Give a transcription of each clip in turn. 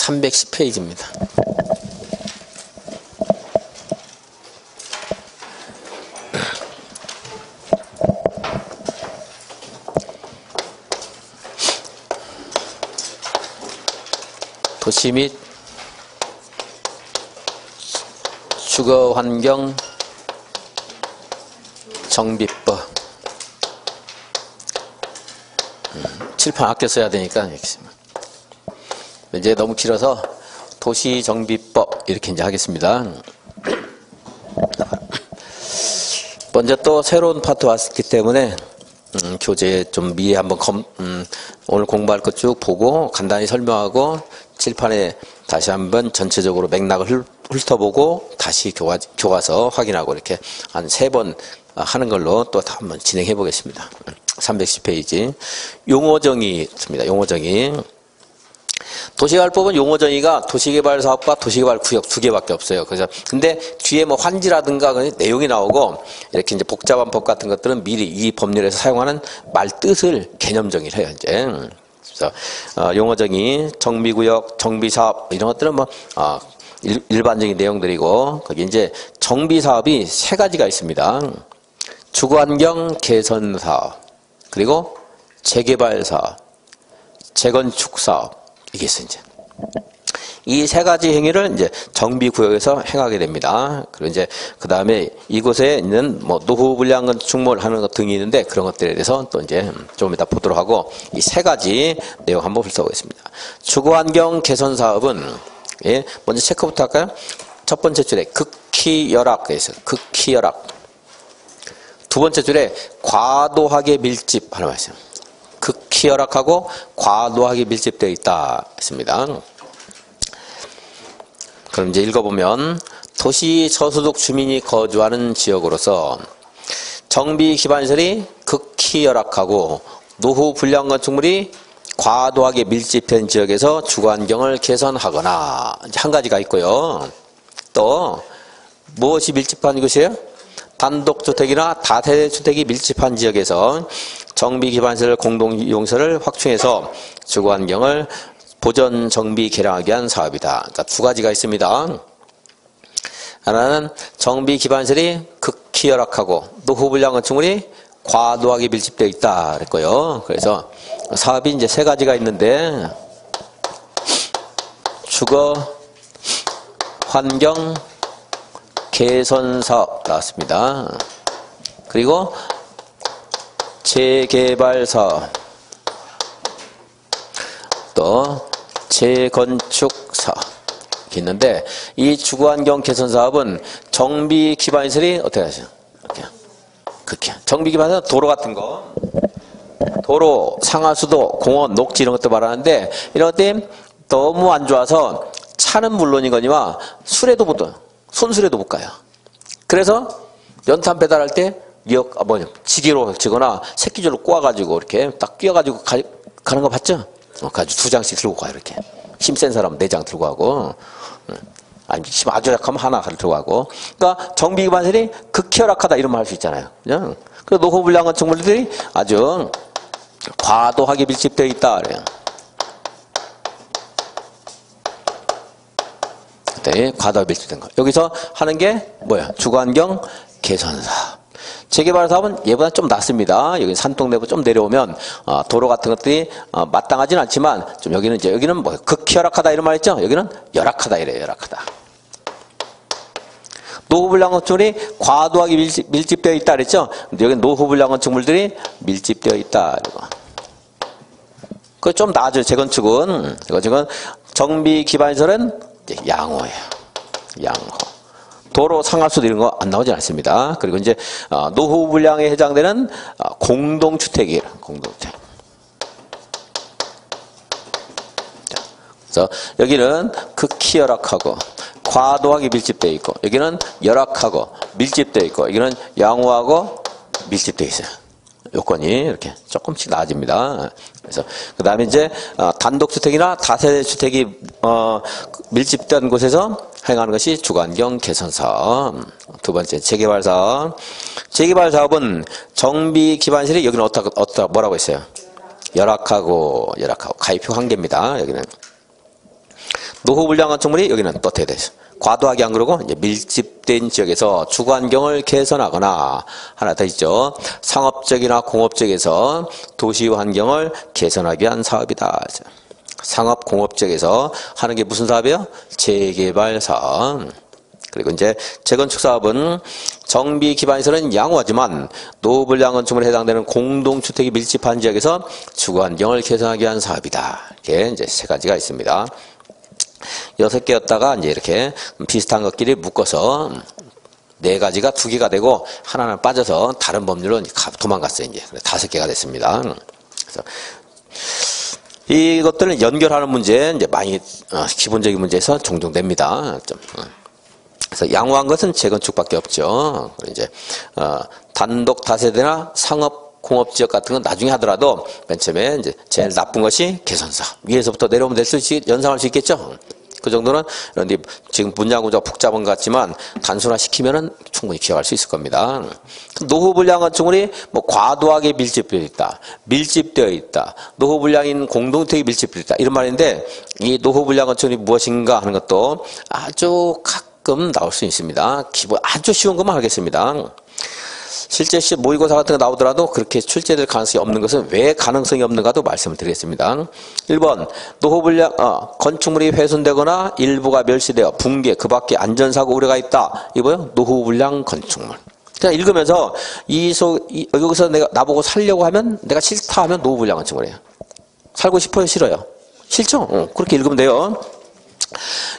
310페이지입니다. 도시 및 주거환경 정비법. 칠판 아껴 써야 되니까 이제 너무 길어서 도시정비법 이렇게 이제 하겠습니다. 먼저 또 새로운 파트 왔기 때문에 교재 좀 미리 한번 오늘 공부할 것 쭉 보고 간단히 설명하고 칠판에 다시 한번 전체적으로 맥락을 훑어보고 다시 교과서 확인하고 이렇게 한 3번 하는 걸로 또 한번 진행해 보겠습니다. 310페이지 용어정의 있습니다. 용어정의. 도시개발법은 용어정의가 도시개발사업과 도시개발구역 2개밖에 없어요. 그래서 근데 뒤에 뭐 환지라든가 내용이 나오고 이렇게 이제 복잡한 법 같은 것들은 미리 이 법률에서 사용하는 말 뜻을 개념 정의를 해요. 이제 그래서 용어정의, 정비구역, 정비사업 이런 것들은 뭐 일반적인 내용들이고 거기 이제 정비사업이 3가지가 있습니다. 주거환경 개선사업, 그리고 재개발사업, 재건축사업 이게 있어요. 이제 이 3가지 행위를 이제 정비구역에서 행하게 됩니다. 그리고 이제 그 다음에 이곳에 있는 뭐 노후 불량 건축물 하는 것 등이 있는데 그런 것들에 대해서 또 이제 좀 이따 보도록 하고 이 3가지 내용 한번 훑어보겠습니다. 주거환경 개선 사업은 먼저 체크부터 할까요? 첫 번째 줄에 극히 열악 있어요. 극히 열악. 두 번째 줄에 과도하게 밀집하는 말씀. 극히 열악하고 과도하게 밀집되어 있다 했습니다. 그럼 이제 읽어보면 도시 저소득 주민이 거주하는 지역으로서 정비 기반시설이 극히 열악하고 노후 불량 건축물이 과도하게 밀집된 지역에서 주거환경을 개선하거나 한 가지가 있고요. 또 무엇이 밀집한 곳이에요? 단독주택이나 다세대주택이 밀집한 지역에서 정비기반시설 공동이용시설을 확충해서 주거환경을 보전, 정비, 개량하기 위한 사업이다. 그러니까 2가지가 있습니다. 하나는 정비기반시설이 극히 열악하고 노후불량 건축물이 과도하게 밀집되어 있다 그랬고요. 그래서 사업이 이제 3가지가 있는데 주거, 환경, 개선 사업 나왔습니다. 그리고 재개발 사업, 또 재건축 사업 있는데 이 주거환경 개선 사업은 정비 기반시설이 어떻게 하죠? 그렇게 정비 기반시설 도로 같은 거, 도로, 상하수도, 공원, 녹지 이런 것도 말하는데 이런 것들이 너무 안 좋아서 차는 물론이거니와 수레도 못 가요. 손수레도 못 가요. 그래서 연탄 배달할 때 지게로 지거나 새끼줄로 꼬아가지고 이렇게 딱 끼워가지고 가는 거 봤죠? 가지고 2장씩 들고 가요. 이렇게 힘 센 사람은 4장 들고 가고, 아니 힘 아주 약하면 하나 들고 가고. 그러니까 정비기반시설이 극히 열악하다 이런 말 할 수 있잖아요. 그냥 그 노후 불량 건축물들이 아주 과도하게 밀집되어 있다 그래요. 네, 과도하게 밀집된 거. 여기서 하는 게 뭐야? 주거환경 개선사업. 재개발 사업은 얘보다 좀 낫습니다. 여기 산동 내부 좀 내려오면 도로 같은 것들이 마땅하지는 않지만 좀 여기는 뭐 극히 열악하다 이런 말 있죠? 여기는 열악하다 이래요. 열악하다. 노후불량 건축물이 과도하게 밀집되어 있다 그랬죠? 근데 여기는 노후불량 건축물들이 밀집되어 있다. 그 좀 나아져요. 재건축은. 지금 정비 기반시설은 양호예요. 양호. 도로, 상하수도 이런 거 안 나오지 않습니다. 그리고 이제 노후 불량에 해당되는 공동주택이에요. 공동주택. 자, 그래서 여기는 극히 열악하고 과도하게 밀집되어 있고 여기는 열악하고 밀집되어 있고 여기는 양호하고 밀집되어 있어요. 요건이 이렇게 조금씩 나아집니다. 그래서 그 다음에 이제 단독주택이나 다세대주택이 밀집된 곳에서 행하는 것이 주거환경 개선사업. 2번째 재개발사업. 재개발사업은 정비 기반시설이 여기는 뭐라고 했어요? 열악하고 가입표 한계입니다. 여기는 노후불량 건축물이 여기는 또 어떻게 되죠? 과도하게 안 그러고 이제 밀집된 지역에서 주거환경을 개선하거나 하나 더 있죠. 상업적이나 공업적에서 도시 환경을 개선하기 위한 사업이다. 상업 공업적에서 하는 게 무슨 사업이에요? 재개발 사업. 그리고 이제 재건축 사업은 정비 기반시설은 양호하지만 노후불량 건축물에 해당되는 공동주택이 밀집한 지역에서 주거환경을 개선하기 위한 사업이다. 이렇게 이제 세 가지가 있습니다. 6개였다가 이제 이렇게 비슷한 것끼리 묶어서 4가지가 2개가 되고 하나는 빠져서 다른 법률로 도망갔어요. 이제 5개가 됐습니다. 그래서 이것들을 연결하는 문제 이제 많이 기본적인 문제에서 종종 냅니다. 그래서 양호한 것은 재건축밖에 없죠. 이제 단독 다세대나 상업 공업지역 같은 건 나중에 하더라도 맨 처음에 이제 제일 나쁜 것이 개선사 위에서부터 내려오면 될 수 연상할 수 있겠죠. 그 정도는 그런데 지금 문장구조가 복잡한 것 같지만 단순화시키면은 충분히 기억할 수 있을 겁니다. 노후불량 건축물이 뭐 과도하게 밀집되어 있다. 노후불량인 공동주택이 밀집되어 있다. 이런 말인데 이 노후불량 건축물이 무엇인가 하는 것도 아주 가끔 나올 수 있습니다. 기본 아주 쉬운 것만 하겠습니다. 실제 모의고사 같은 거 나오더라도 그렇게 출제될 가능성이 없는 것은 왜 가능성이 없는가도 말씀을 드리겠습니다. 1번 노후불량 건축물이 훼손되거나 일부가 멸시되어 붕괴 그 밖에 안전사고 우려가 있다. 이거요 노후불량 건축물. 그냥 읽으면서 여기서 내가 나보고 살려고 하면 내가 싫다 하면 노후불량 건축물이에요. 살고 싶어요 싫어요? 싫죠? 그렇게 읽으면 돼요.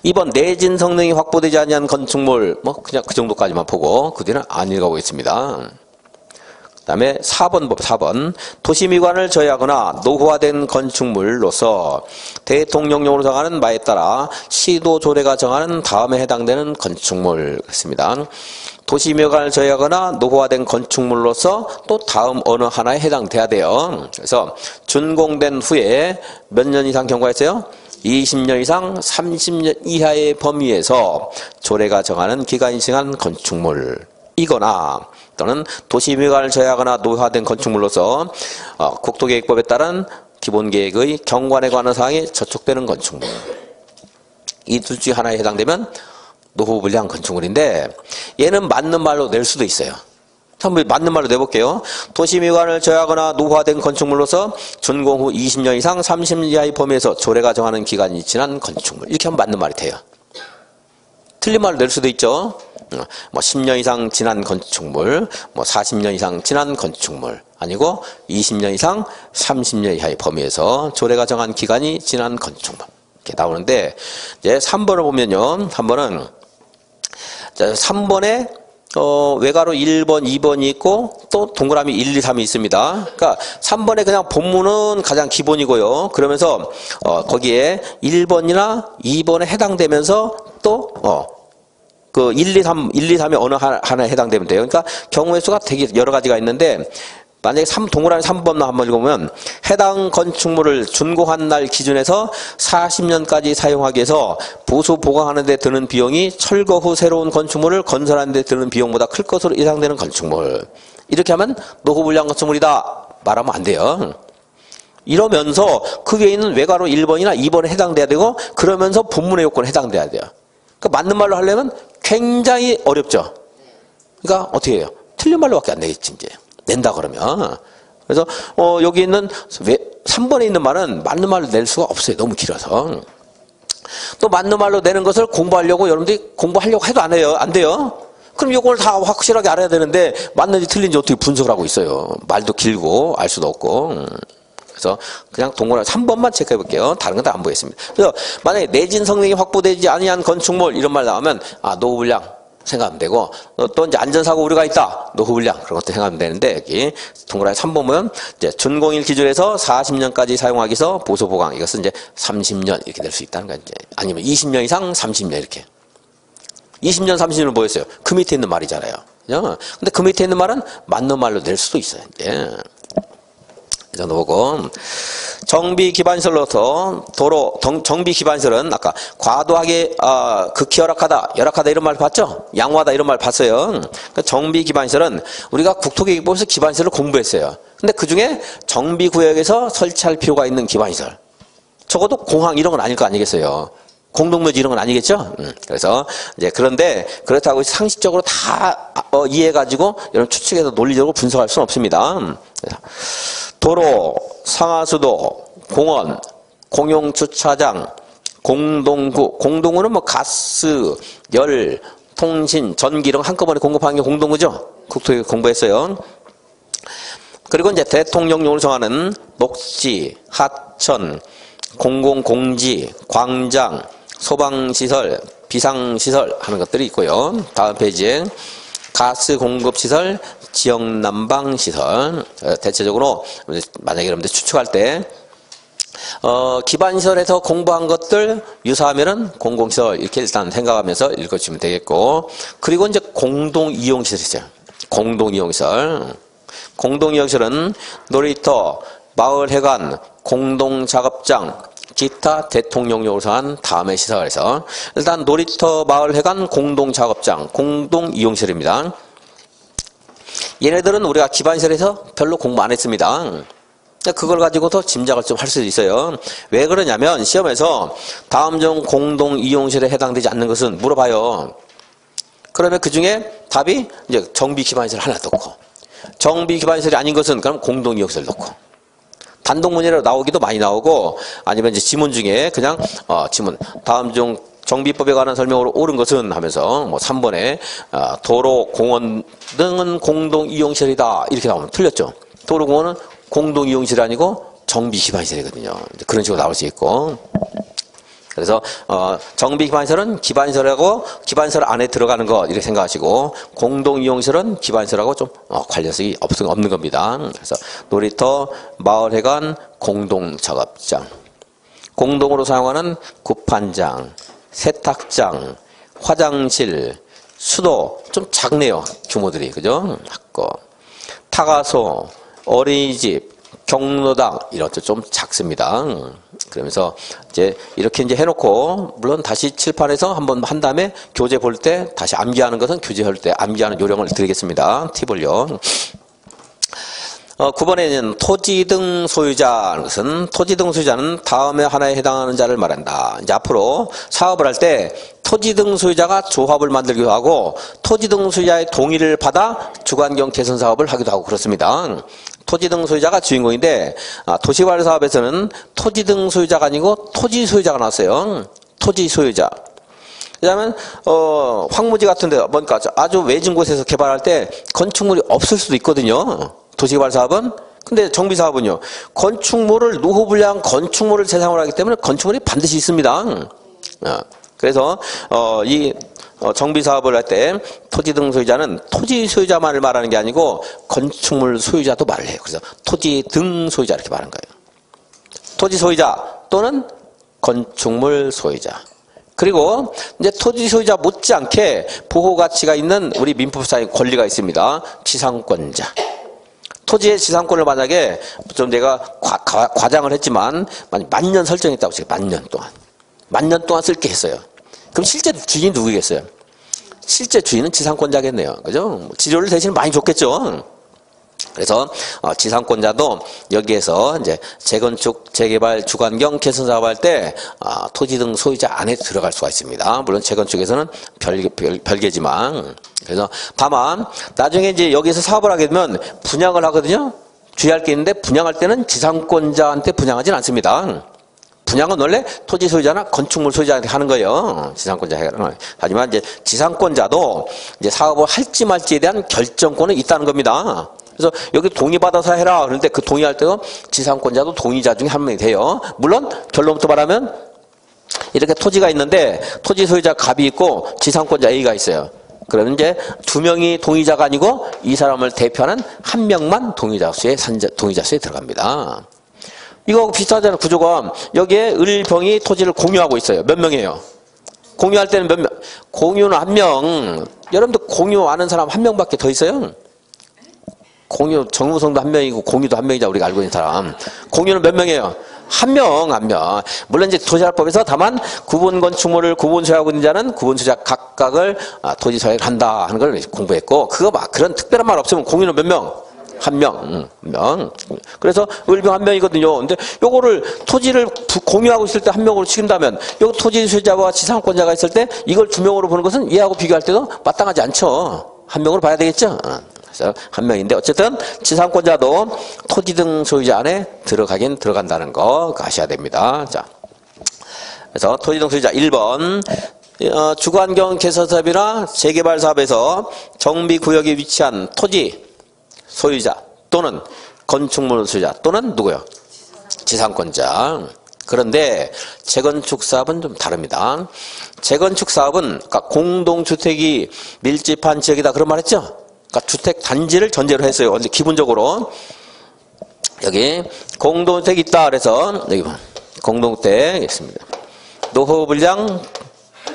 2번 내진 성능이 확보되지 않은 건축물 뭐 그냥 그 정도까지만 보고 그 뒤는 안 읽어보겠습니다. 그 다음에 4번 도시미관을 저해하거나 노후화된 건축물로서 대통령령으로 정하는 바에 따라 시도조례가 정하는 다음에 해당되는 건축물 그렇습니다. 도시미관을 저해하거나 노후화된 건축물로서 또 다음 어느 하나에 해당돼야 돼요. 그래서 준공된 후에 몇 년 이상 경과했어요? 20년 이상 30년 이하의 범위에서 조례가 정하는 기간이 지난 건축물이거나 또는 도시미관을 저해하거나 노후화된 건축물로서 국토계획법에 따른 기본계획의 경관에 관한 사항이 저촉되는 건축물. 이 둘 중에 하나에 해당되면 노후불량 건축물인데 얘는 맞는 말로 낼 수도 있어요. 한번 맞는 말로 내볼게요. 도시미관을 저해하거나 노후화된 건축물로서 준공 후 20년 이상 30년 이하의 범위에서 조례가 정하는 기간이 지난 건축물. 이렇게 하면 맞는 말이 돼요. 틀린 말로 낼 수도 있죠. 뭐 10년 이상 지난 건축물, 뭐 40년 이상 지난 건축물 아니고 20년 이상 30년 이하의 범위에서 조례가 정한 기간이 지난 건축물. 이렇게 나오는데 이제 3번을 보면요. 3번에 외가로 1번, 2번이 있고 또 동그라미 1, 2, 3이 있습니다. 그러니까 3번에 그냥 본문은 가장 기본이고요. 그러면서 거기에 1번이나 2번에 해당되면서 또 그 1, 2, 3이 어느 하나에 해당되면 돼요. 그러니까 경우의 수가 되게 여러 가지가 있는데 만약에 동그라미 3번만 한번 읽으면 해당 건축물을 준공한 날 기준에서 40년까지 사용하기 위해서 보수 보강하는 데 드는 비용이 철거 후 새로운 건축물을 건설하는 데 드는 비용보다 클 것으로 예상되는 건축물. 이렇게 하면 노후불량 건축물이다 말하면 안 돼요. 이러면서 그 위에 있는 외가로 1번이나 2번에 해당돼야 되고 그러면서 본문의 요건에 해당돼야 돼요. 그러니까 맞는 말로 하려면 굉장히 어렵죠. 그러니까 어떻게 해요? 틀린 말로밖에 안 되겠지 이제. 낸다 그러면. 그래서 여기 있는 3번에 있는 말은 맞는 말로 낼 수가 없어요. 너무 길어서. 또 맞는 말로 내는 것을 공부하려고 여러분들이 공부하려고 해도 안 해요. 안 돼요. 그럼 요걸 다 확실하게 알아야 되는데 맞는지 틀린지 어떻게 분석을 하고 있어요. 말도 길고 알 수도 없고. 그래서 그냥 동그라미 3번만 체크해 볼게요. 다른 건 다 안 보겠습니다. 그래서 만약에 내진 성능이 확보되지 아니한 건축물 이런 말 나오면 노후불량 생각하면 되고 또 이제 안전사고 우려가 있다. 노후불량 그런 것도 생각하면 되는데 여기 동그라미 3번 보면 이제 준공일 기준에서 40년까지 사용하기 위해서 보수 보강 이것은 이제 30년 이렇게 될 수 있다는 거죠. 아니면 20년 이상 30년 이렇게. 20년 30년은 뭐였어요? 그 밑에 있는 말이잖아요. 그죠? 근데 그 밑에 있는 말은 맞는 말로 낼 수도 있어요. 이제. 이 정도 보고 정비 기반시설로서 도로 정비 기반시설은 아까 과도하게 극히 열악하다 이런 말 봤죠? 양호하다 이런 말 봤어요. 그러니까 정비 기반시설은 우리가 국토계획법에서 기반시설을 공부했어요. 근데 그중에 정비구역에서 설치할 필요가 있는 기반시설 적어도 공항 이런 건 아닐 거 아니겠어요. 공동묘지 이런 건 아니겠죠? 그래서 이제 그런데 그렇다고 상식적으로 다 이해해가지고 여러분 추측해서 논리적으로 분석할 수는 없습니다. 도로, 상하수도, 공원, 공용주차장, 공동구, 공동구는 뭐 가스, 열, 통신, 전기 이런 거 한꺼번에 공급하는 게 공동구죠. 국토에 공부했어요. 그리고 이제 대통령령으로 정하는 녹지, 하천, 공공공지, 광장, 소방시설, 비상시설 하는 것들이 있고요. 다음 페이지에 가스 공급시설, 지역난방시설. 대체적으로 만약에 여러분들 추측할 때 기반시설에서 공부한 것들 유사하면은 공공시설 이렇게 일단 생각하면서 읽어주시면 되겠고, 그리고 이제 공동이용시설 있어요. 공동이용시설. 공동이용시설은 놀이터, 마을회관, 공동작업장, 기타 대통령령으로 정한 다음의 시설에서 일단 놀이터, 마을회관, 공동작업장, 공동이용시설입니다. 얘네들은 우리가 기반시설에서 별로 공부 안 했습니다. 그걸 가지고도 짐작을 좀 할 수도 있어요. 왜 그러냐면 시험에서 다음 중 공동이용시설에 해당되지 않는 것은 물어봐요. 그러면 그 중에 답이 이제 정비기반시설 하나 넣고, 정비기반시설이 아닌 것은 그럼 공동이용시설 넣고, 단독문제로 나오기도 많이 나오고, 아니면 이제 지문 중에 그냥 지문 다음 중 정비법에 관한 설명으로 옳은 것은 하면서 뭐 3번에 도로, 공원 등은 공동이용시설이다 이렇게 나오면 틀렸죠. 도로, 공원은 공동이용시설이 아니고 정비기반시설이거든요. 그런 식으로 나올 수 있고, 그래서 정비기반시설은 기반시설하고 기반시설 안에 들어가는 것 이렇게 생각하시고, 공동이용시설은 기반시설하고 좀 관련성이 없는 겁니다. 그래서 놀이터, 마을회관, 공동작업장, 공동으로 사용하는 구판장, 세탁장, 화장실, 수도 좀 작네요. 규모들이, 그죠? 작고, 타가소, 어린이집, 경로당 이런 것도 좀 작습니다. 그러면서 이제 이렇게 이제 해놓고, 물론 다시 칠판에서 한번 한 다음에 교재 볼 때 다시 암기하는 것은 교재할 때 암기하는 요령을 드리겠습니다. 팁을요. 9번에는 토지 등 소유자는 것은, 토지 등 소유자는 다음에 하나에 해당하는 자를 말한다. 이제 앞으로 사업을 할 때 토지 등 소유자가 조합을 만들기도 하고, 토지 등 소유자의 동의를 받아 주관경 개선 사업을 하기도 하고 그렇습니다. 토지 등 소유자가 주인공인데, 도시개발 사업에서는 토지 등 소유자가 아니고 토지 소유자가 나왔어요. 토지 소유자. 그다음에 황무지 같은 데 뭔가 아주 외진 곳에서 개발할 때 건축물이 없을 수도 있거든요. 도시개발 사업은. 근데 정비 사업은요, 건축물을 노후불량 건축물을 대상으로 하기 때문에 건축물이 반드시 있습니다. 그래서 이 정비 사업을 할 때 토지 등 소유자는 토지 소유자만을 말하는 게 아니고 건축물 소유자도 말을 해요. 그래서 토지 등 소유자 이렇게 말하는 거예요. 토지 소유자 또는 건축물 소유자. 그리고 이제 토지 소유자 못지않게 보호 가치가 있는 우리 민법상의 권리가 있습니다. 지상권자. 토지의 지상권을 만약에 좀 내가 과장을 했지만 만년 설정했다고 치고 만년 동안 쓸게 했어요. 그럼 실제 주인이 누구겠어요? 실제 주인은 지상권자겠네요. 그죠? 지료를 대신 많이 줬겠죠. 그래서 지상권자도 여기에서 이제 재건축, 재개발, 주관경 개선 사업할 때 토지 등 소유자 안에 들어갈 수가 있습니다. 물론 재건축에서는 별개지만. 그래서 다만 나중에 이제 여기서 사업을 하게 되면 분양을 하거든요. 주의할 게 있는데, 분양할 때는 지상권자한테 분양하진 않습니다. 분양은 원래 토지 소유자나 건축물 소유자한테 하는 거예요. 지상권자 해결은. 하지만 이제 지상권자도 이제 사업을 할지 말지에 대한 결정권은 있다는 겁니다. 그래서 여기 동의받아서 해라. 그런데 그 동의할 때도 지상권자도 동의자 중에 한 명이 돼요. 물론 결론부터 말하면 이렇게 토지가 있는데 토지 소유자 갑이 있고 지상권자 A가 있어요. 그러면 이제 두 명이 동의자가 아니고 이 사람을 대표하는 한 명만 동의자 수에 들어갑니다. 이거 비슷하잖아요. 구조가. 여기에 을병이 토지를 공유하고 있어요. 몇 명이에요? 공유할 때는 몇 명? 공유는 한 명. 여러분들 공유하는 사람 한 명밖에 더 있어요? 공유, 정무성도 한 명이고 공유도 한 명이자 우리가 알고 있는 사람. 공유는 몇 명이에요? 한 명. 물론 이제 도시개발법에서 다만 구분 건축물을 구분 소유하고 있는 자는 구분 소유자 각각을 토지 소유를 한다 하는 걸 공부했고, 그거 막 그런 특별한 말 없으면 공유는 몇 명? 한 명. 그래서 을병 한 명이거든요. 근데 요거를 토지를 공유하고 있을 때 한 명으로 치른다면 요 토지 소유자와 지상권자가 있을 때 이걸 두 명으로 보는 것은 얘하고 비교할 때도 마땅하지 않죠. 한 명으로 봐야 되겠죠. 그래서 한 명인데 어쨌든 지상권자도 토지 등 소유자 안에 들어가긴 들어간다는 거 아셔야 됩니다. 자, 그래서 토지 등 소유자 1번 주거환경 개선 사업이나 재개발 사업에서 정비구역에 위치한 토지 소유자 또는 건축물 소유자 또는 누구요? 지상권자. 그런데 재건축 사업은 좀 다릅니다. 재건축 사업은 그러니까 공동주택이 밀집한 지역이다 그런 말 했죠? 그러니까 주택 단지를 전제로 했어요. 근데 기본적으로 여기 공동주택이 있다 그래서 여기 공동주택 있습니다. 노후 분량에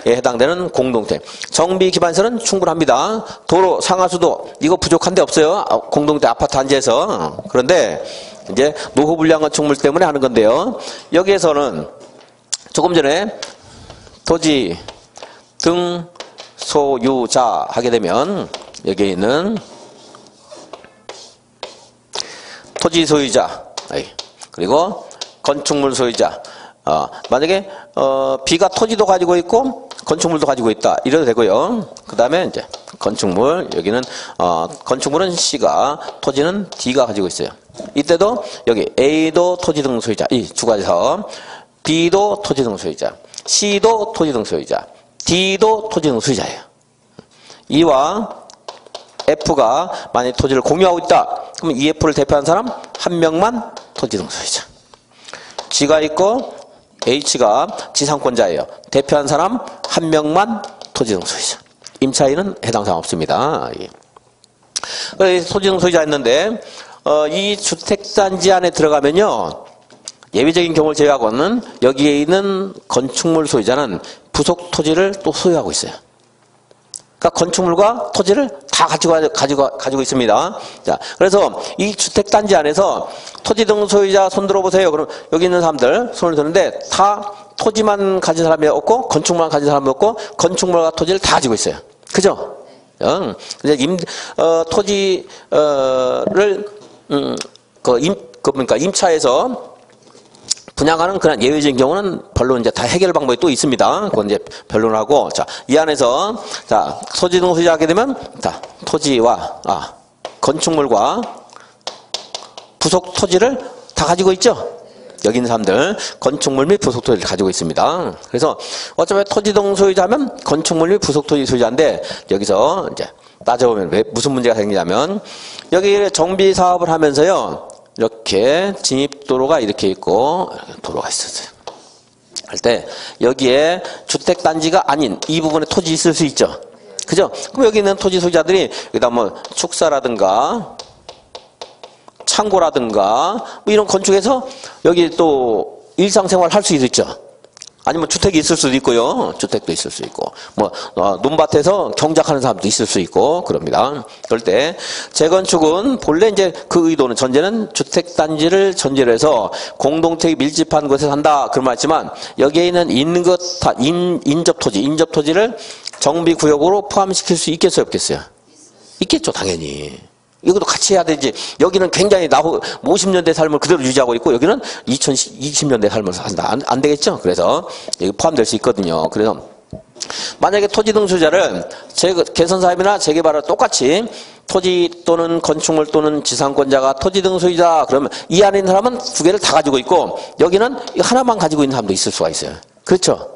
해당되는 공동주택. 정비 기반서는 충분합니다. 도로 상하수도 이거 부족한 데 없어요. 공동주택 아파트 단지에서. 그런데 이제 노후 분량 건축물 때문에 하는 건데요. 여기에서는 조금 전에 토지 등 소유자 하게 되면 여기에 있는 토지 소유자 그리고 건축물 소유자 만약에 B가 토지도 가지고 있고 건축물도 가지고 있다 이래도 되고요. 그 다음에 이제 건축물 여기는 건축물은 C가 토지는 D가 가지고 있어요. 이때도 여기 A도 토지 등 소유자 이 두 가지서 B도 토지 등 소유자 C도 토지 등 소유자 D도 토지 등 소유자예요. E와 F가 만약 토지를 공유하고 있다 그러면 EF를 대표하는 사람 한 명만 토지 등 소유자. G가 있고 H가 지상권자예요. 대표한 사람 한 명만 토지 등 소유자. 임차인은 해당 사항 없습니다. 토지 등 소유자 했는데 이 주택단지 안에 들어가면요. 예외적인 경우를 제외하고는 여기에 있는 건축물 소유자는 부속 토지를 또 소유하고 있어요. 그러니까 건축물과 토지를 다 가지고 있습니다. 자, 그래서 이 주택단지 안에서 토지 등 소유자 손 들어보세요. 그럼 여기 있는 사람들 손을 드는데 다 토지만 가진 사람이 없고 건축물만 가진 사람이 없고 건축물과 토지를 다 가지고 있어요. 그죠? 토지를 그러니까 임차에서 분양하는 그런 예외적인 경우는 별로 이제 다 해결 방법이 또 있습니다. 그건 이제 변론하고 자, 이 안에서 자, 토지 등 소유자 하게 되면 자, 토지와 건축물과 부속 토지를 다 가지고 있죠. 여기 있는 사람들 건축물 및 부속 토지를 가지고 있습니다. 그래서 어차피 토지 등 소유자면 건축물 및 부속 토지 소유자인데 여기서 이제 따져보면 왜 무슨 문제가 생기냐면 여기 정비 사업을 하면서요. 이렇게 진입도로가 이렇게 있고 도로가 있었어요. 할 때 여기에 주택단지가 아닌 이 부분에 토지 있을 수 있죠. 그죠? 그럼 여기 있는 토지 소유자들이 여기다 뭐 축사라든가 창고라든가 뭐 이런 건축해서 여기 또 일상생활 할 수 있죠. 아니면 주택이 있을 수도 있고요. 주택도 있을 수 있고 뭐 논밭에서 경작하는 사람도 있을 수 있고 그럽니다. 그럴 때 재건축은 본래 이제 그 의도는 전제는 주택단지를 전제로 해서 공동택이 밀집한 곳에서 한다 그런 말이지만 여기에 있는 것 다 인접토지를 정비구역으로 포함시킬 수 있겠어요 없겠어요? 있겠죠 당연히. 이것도 같이 해야 되지. 여기는 굉장히 50년대 삶을 그대로 유지하고 있고 여기는 2020년대 삶을 산다. 안 되겠죠? 그래서 여기 포함될 수 있거든요. 그래서 만약에 토지 등 소유자를 개선사업이나 재개발을 똑같이 토지 또는 건축물 또는 지상권자가 토지 등 소유자 그러면 이 안에 있는 사람은 두 개를 다 가지고 있고 여기는 하나만 가지고 있는 사람도 있을 수가 있어요. 그렇죠?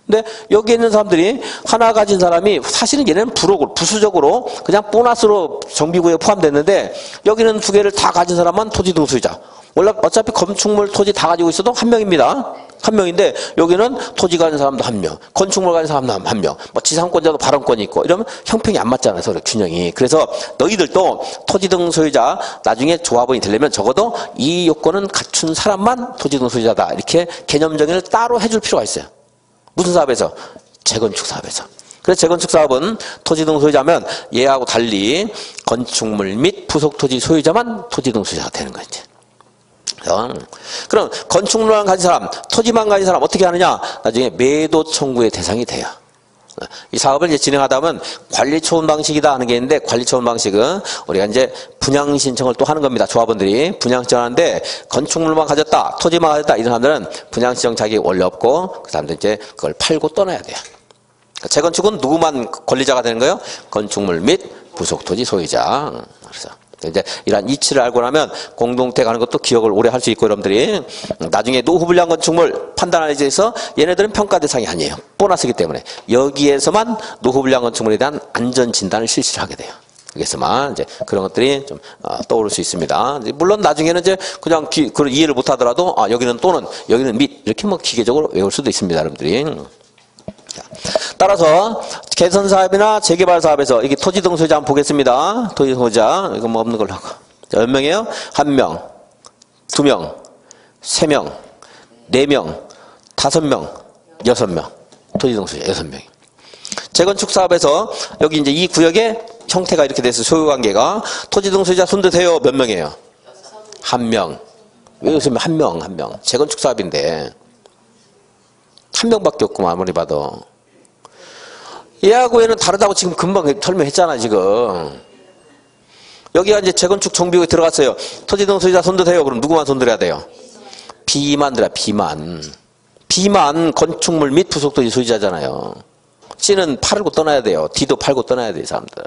근데 여기 있는 사람들이 하나 가진 사람이 사실은 얘네는 부수적으로 그냥 보너스로 정비구역에 포함됐는데 여기는 두 개를 다 가진 사람만 토지 등 소유자. 원래 어차피 건축물 토지 다 가지고 있어도 한 명입니다. 한 명인데 여기는 토지 가진 사람도 한 명, 건축물 가진 사람도 한 명, 뭐 지상권자도 발언권이 있고 이러면 형평이 안 맞잖아요. 서로 균형이. 그래서 너희들도 토지 등 소유자 나중에 조합원이 되려면 적어도 이 요건은 갖춘 사람만 토지 등 소유자다. 이렇게 개념 정의를 따로 해줄 필요가 있어요. 무슨 사업에서? 재건축 사업에서. 그래서 재건축 사업은 토지 등 소유자면 얘하고 달리 건축물 및 부속 토지 소유자만 토지 등 소유자가 되는 거지. 그럼 건축물만 가진 사람, 토지만 가진 사람 어떻게 하느냐? 나중에 매도 청구의 대상이 돼요. 이 사업을 이제 진행하다 보면 관리초원 방식이다 하는 게 있는데, 관리초원 방식은 우리가 이제 분양 신청을 또 하는 겁니다. 조합원들이 분양 신청하는데 건축물만 가졌다, 토지만 가졌다 이런 사람들은 분양 신청 자격이 원래 없고 그 사람들 이제 그걸 팔고 떠나야 돼요. 그러니까 재건축은 누구만 권리자가 되는 거예요? 건축물 및 부속토지 소유자. 그래서 이제 이런 이치를 알고 나면 공동택 하는 것도 기억을 오래 할 수 있고, 여러분들이 나중에 노후불량 건축물 판단하는 데 있어서 얘네들은 평가 대상이 아니에요. 보너스이기 때문에 여기에서만 노후불량 건축물에 대한 안전 진단을 실시를 하게 돼요. 여기서만 이제 그런 것들이 좀 떠오를 수 있습니다. 물론 나중에는 이제 그냥 그걸 이해를 못 하더라도 여기는 또는 여기는 및 이렇게 뭐 기계적으로 외울 수도 있습니다, 여러분들이. 따라서 개선 사업이나 재개발 사업에서 이게 토지 등 소유자 한번 보겠습니다. 토지 소유자 이거 뭐 없는 걸로 하고. 자, 몇 명이에요? 1명, 2명, 3명, 4명, 5명, 6명. 토지 등 소유자 6명. 재건축 사업에서 여기 이제 이 구역에 형태가 이렇게 돼서 소유관계가 토지 등 소유자 손드세요. 몇 명이에요? 1명. 왜 웃으면 1명. 재건축 사업인데 1명밖에 없구만, 아무리 봐도. 얘하고 얘는 다르다고 지금 금방 설명했잖아, 지금. 여기가 이제 재건축 정비구에 들어갔어요. 토지 등 소유자 손드세요. 그럼 누구만 손들어야 돼요? B만 들어야, B만. B만 건축물 및 부속토지 소유자잖아요. C는 팔고 떠나야 돼요. D도 팔고 떠나야 돼요, 이 사람들.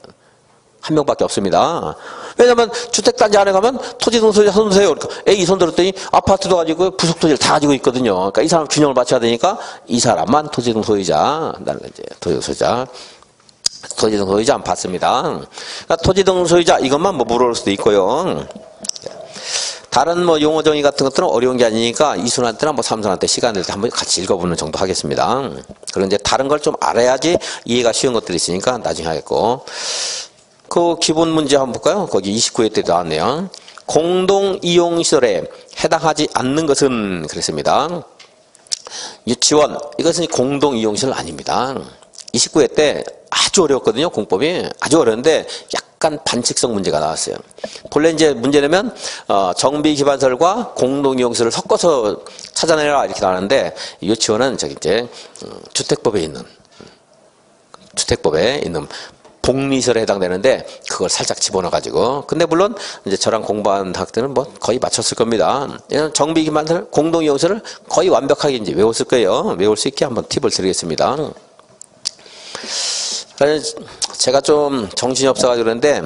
1명밖에 없습니다. 왜냐면 주택단지 안에 가면 토지 등 소유자 손드세요. 그러니까 A 손들었더니 아파트도 가지고 부속토지를 다 가지고 있거든요. 그러니까 이 사람 균형을 맞춰야 되니까 이 사람만 토지 등 소유자. 나는 이제 토지 등 소유자. 토지 등 소유자 안 받습니다. 그러니까 토지 등 소유자 이것만 뭐 물어볼 수도 있고요. 다른 뭐 용어 정의 같은 것들은 어려운 게 아니니까 이순환 때나 뭐 삼순환 때 시간 될 때 한번 같이 읽어보는 정도 하겠습니다. 그런 이제 다른 걸 좀 알아야지 이해가 쉬운 것들이 있으니까 나중에 하겠고. 그 기본 문제 한번 볼까요? 거기 29회 때 나왔네요. 공동이용시설에 해당하지 않는 것은 그랬습니다. 유치원, 이것은 공동이용시설 아닙니다. 29회 때 아주 어려웠거든요. 공법이 아주 어려운데 약간 반칙성 문제가 나왔어요. 본래 이제 문제 내면 정비기반설과 공동이용시설을 섞어서 찾아내라 이렇게 나왔는데 유치원은 저기 이제 주택법에 있는 복리시설에 해당되는데 그걸 살짝 집어넣어가지고. 근데 물론 이제 저랑 공부한 학생들은 뭐 거의 맞췄을 겁니다. 정비기반설, 공동이용시설을 거의 완벽하게 이제 외웠을 거예요. 외울 수 있게 한번 팁을 드리겠습니다. 제가 좀 정신이 없어가지고 그러는데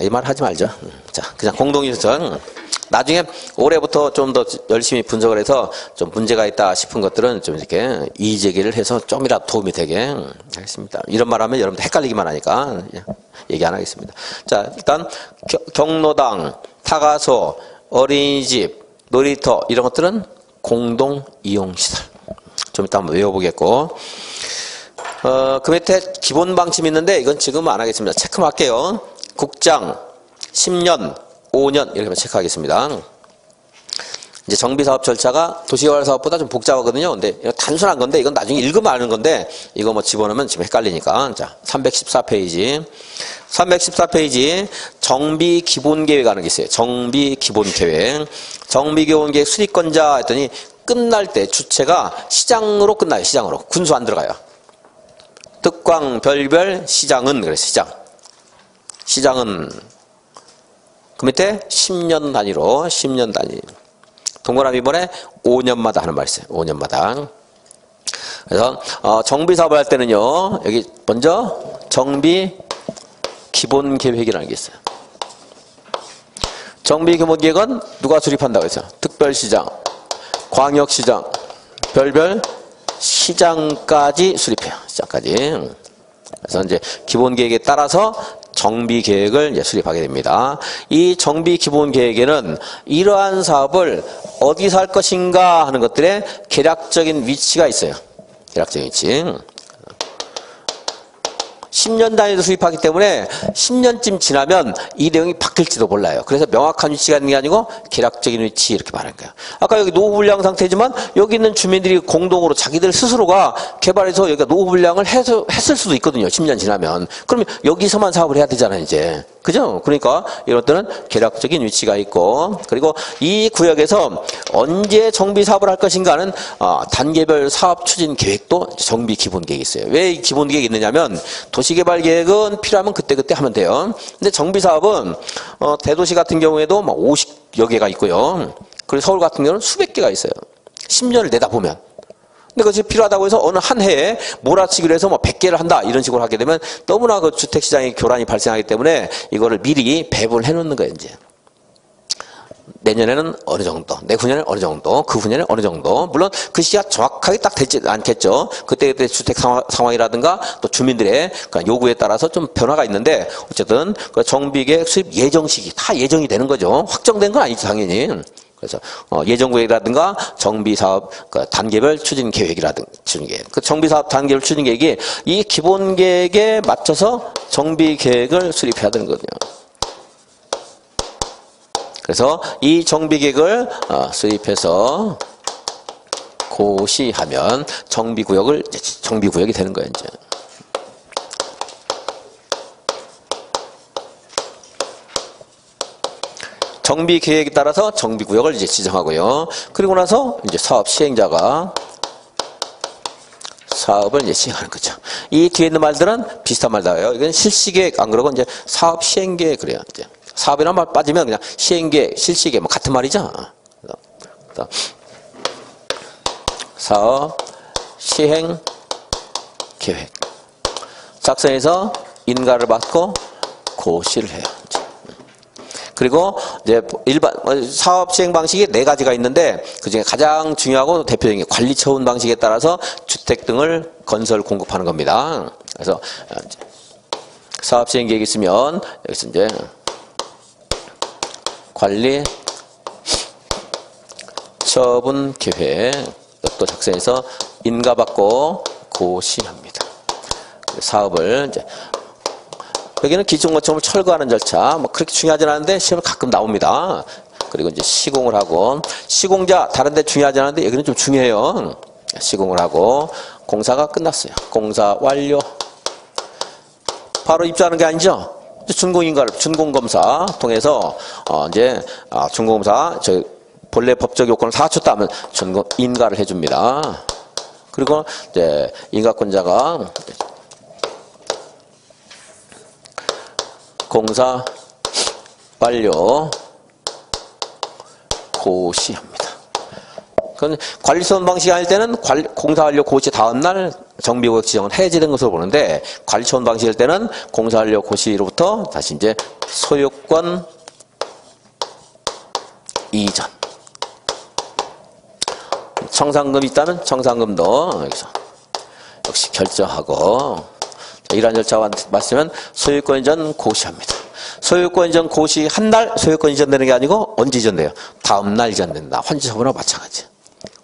이 말 하지 말죠. 자, 그냥 공동이용시설. 나중에 올해부터 좀 더 열심히 분석을 해서 좀 문제가 있다 싶은 것들은 좀 이렇게 이의제기를 해서 좀이라도 도움이 되게 하겠습니다. 이런 말 하면 여러분들 헷갈리기만 하니까 얘기 안 하겠습니다. 자, 일단 경로당, 타가소, 어린이집, 놀이터 이런 것들은 공동이용시설. 좀 이따 한번 외워보겠고. 그 밑에 기본 방침이 있는데 이건 지금은 안 하겠습니다. 체크할게요. 국장, 10년, 5년 이렇게 체크하겠습니다. 이제 정비사업 절차가 도시개발사업보다 좀 복잡하거든요. 근데 이거 단순한 건데 이건 나중에 읽으면 아는 건데 이거 뭐 집어넣으면 지금 헷갈리니까. 자, 314페이지. 314페이지 정비기본계획 하는 게 있어요. 정비기본계획. 정비기본계획 수립권자 했더니 끝날 때 주체가 시장으로 끝나요. 시장으로. 군수 안 들어가요. 득광, 별별, 시장은 그래서 시장. 시장은 그 밑에 10년 단위로 10년 단위. 동그라미 번에 5년마다 하는 말 있어요. 5년마다. 그래서 정비사업을 할 때는요. 여기 먼저 정비 기본 계획이라는 게 있어요. 정비 기본 계획은 누가 수립한다고 했어요? 특별시장, 광역시장, 별별 시장까지 수립해요. 시장까지. 그래서 이제 기본 계획에 따라서 정비 계획을 수립하게 됩니다. 이 정비 기본 계획에는 이러한 사업을 어디서 할 것인가 하는 것들의 계략적인 위치가 있어요. 계략적인 위치. 10년 단위로 수립하기 때문에 10년쯤 지나면 이 내용이 바뀔지도 몰라요. 그래서 명확한 위치가 있는 게 아니고 계략적인 위치 이렇게 말하는 거예요. 아까 여기 노후불량 상태지만 여기 있는 주민들이 공동으로 자기들 스스로가 개발해서 여기가 노후불량을 했을 수도 있거든요. 10년 지나면. 그러면 여기서만 사업을 해야 되잖아요, 이제. 그죠? 그러니까 이런 때는 계략적인 위치가 있고, 그리고 이 구역에서 언제 정비 사업을 할 것인가는 단계별 사업 추진 계획도 정비 기본 계획이 있어요. 왜 기본 계획이 있느냐면 도시개발 계획은 필요하면 그때그때 하면 돼요. 근데 정비 사업은 대도시 같은 경우에도 막 50여 개가 있고요. 그리고 서울 같은 경우는 수백 개가 있어요. 10년을 내다보면. 근데 그것이 필요하다고 해서 어느 한 해에 몰아치기로 해서 뭐 100개를 한다 이런 식으로 하게 되면 너무나 그 주택시장에 교란이 발생하기 때문에 이거를 미리 배분을 해놓는 거예요, 이제. 내년에는 어느 정도, 내후년에는 어느 정도, 그 후년에는 어느 정도. 물론 그 시기가 정확하게 딱 되지 않겠죠. 그때 주택 상황이라든가 또 주민들의 요구에 따라서 좀 변화가 있는데 어쨌든 그 정비계획 수립 예정 시기 다 예정이 되는 거죠. 확정된 건 아니죠, 당연히. 그래서 예정구역이라든가 정비사업 단계별 추진계획이라든가 추진계획. 그 정비사업 단계별 추진계획이 이 기본계획에 맞춰서 정비계획을 수립해야 되는 거거든요. 그래서 이 정비계획을 수립해서 고시하면 정비구역이 되는 거예요, 이제. 정비 계획에 따라서 정비구역을 이제 지정하고요. 그리고 나서 이제 사업 시행자가 사업을 이제 시행하는 거죠. 이 뒤에 있는 말들은 비슷한 말다예요. 이건 실시계획 안 그러고 이제 사업 시행계획 그래요. 이제 사업이란 말 빠지면 그냥 시행계획, 실시계획 뭐 같은 말이죠. 사업 시행 계획 작성해서 인가를 받고 고시를 해요. 그리고 이제 일반 사업 시행 방식이 4가지가 있는데 그중에 가장 중요하고 대표적인 게 관리 처분 방식에 따라서 주택 등을 건설 공급하는 겁니다. 그래서 사업 시행 계획이 있으면 여기서 이제 관리 처분 계획 또 작성해서 인가받고 고시합니다. 사업을 이제 여기는 기준건축물 철거하는 절차, 뭐 그렇게 중요하진 않은데 시험에 가끔 나옵니다. 그리고 이제 시공을 하고, 시공자 다른 데 중요하지 않은데 여기는 좀 중요해요. 시공을 하고, 공사가 끝났어요. 공사 완료. 바로 입주하는 게 아니죠. 준공검사 통해서, 이제, 준공검사, 본래 법적 요건을 다 갖췄다면 인가를 해줍니다. 그리고 이제 인가권자가 공사 완료 고시합니다. 그건 관리선 방식이 아닐 때는 공사 완료 고시 다음날 정비구역 지정은 해제된 것으로 보는데 관리선 방식일 때는 공사 완료 고시로부터 다시 이제 소유권 이전. 청산금이 있다면 청산금도 여기서 역시 결정하고 이러한 절차가 맞으면 소유권 이전 고시합니다. 소유권 이전 고시 한 달 소유권 이전되는 게 아니고 언제 이전돼요? 다음 날 이전된다. 환지 처분하고 마찬가지.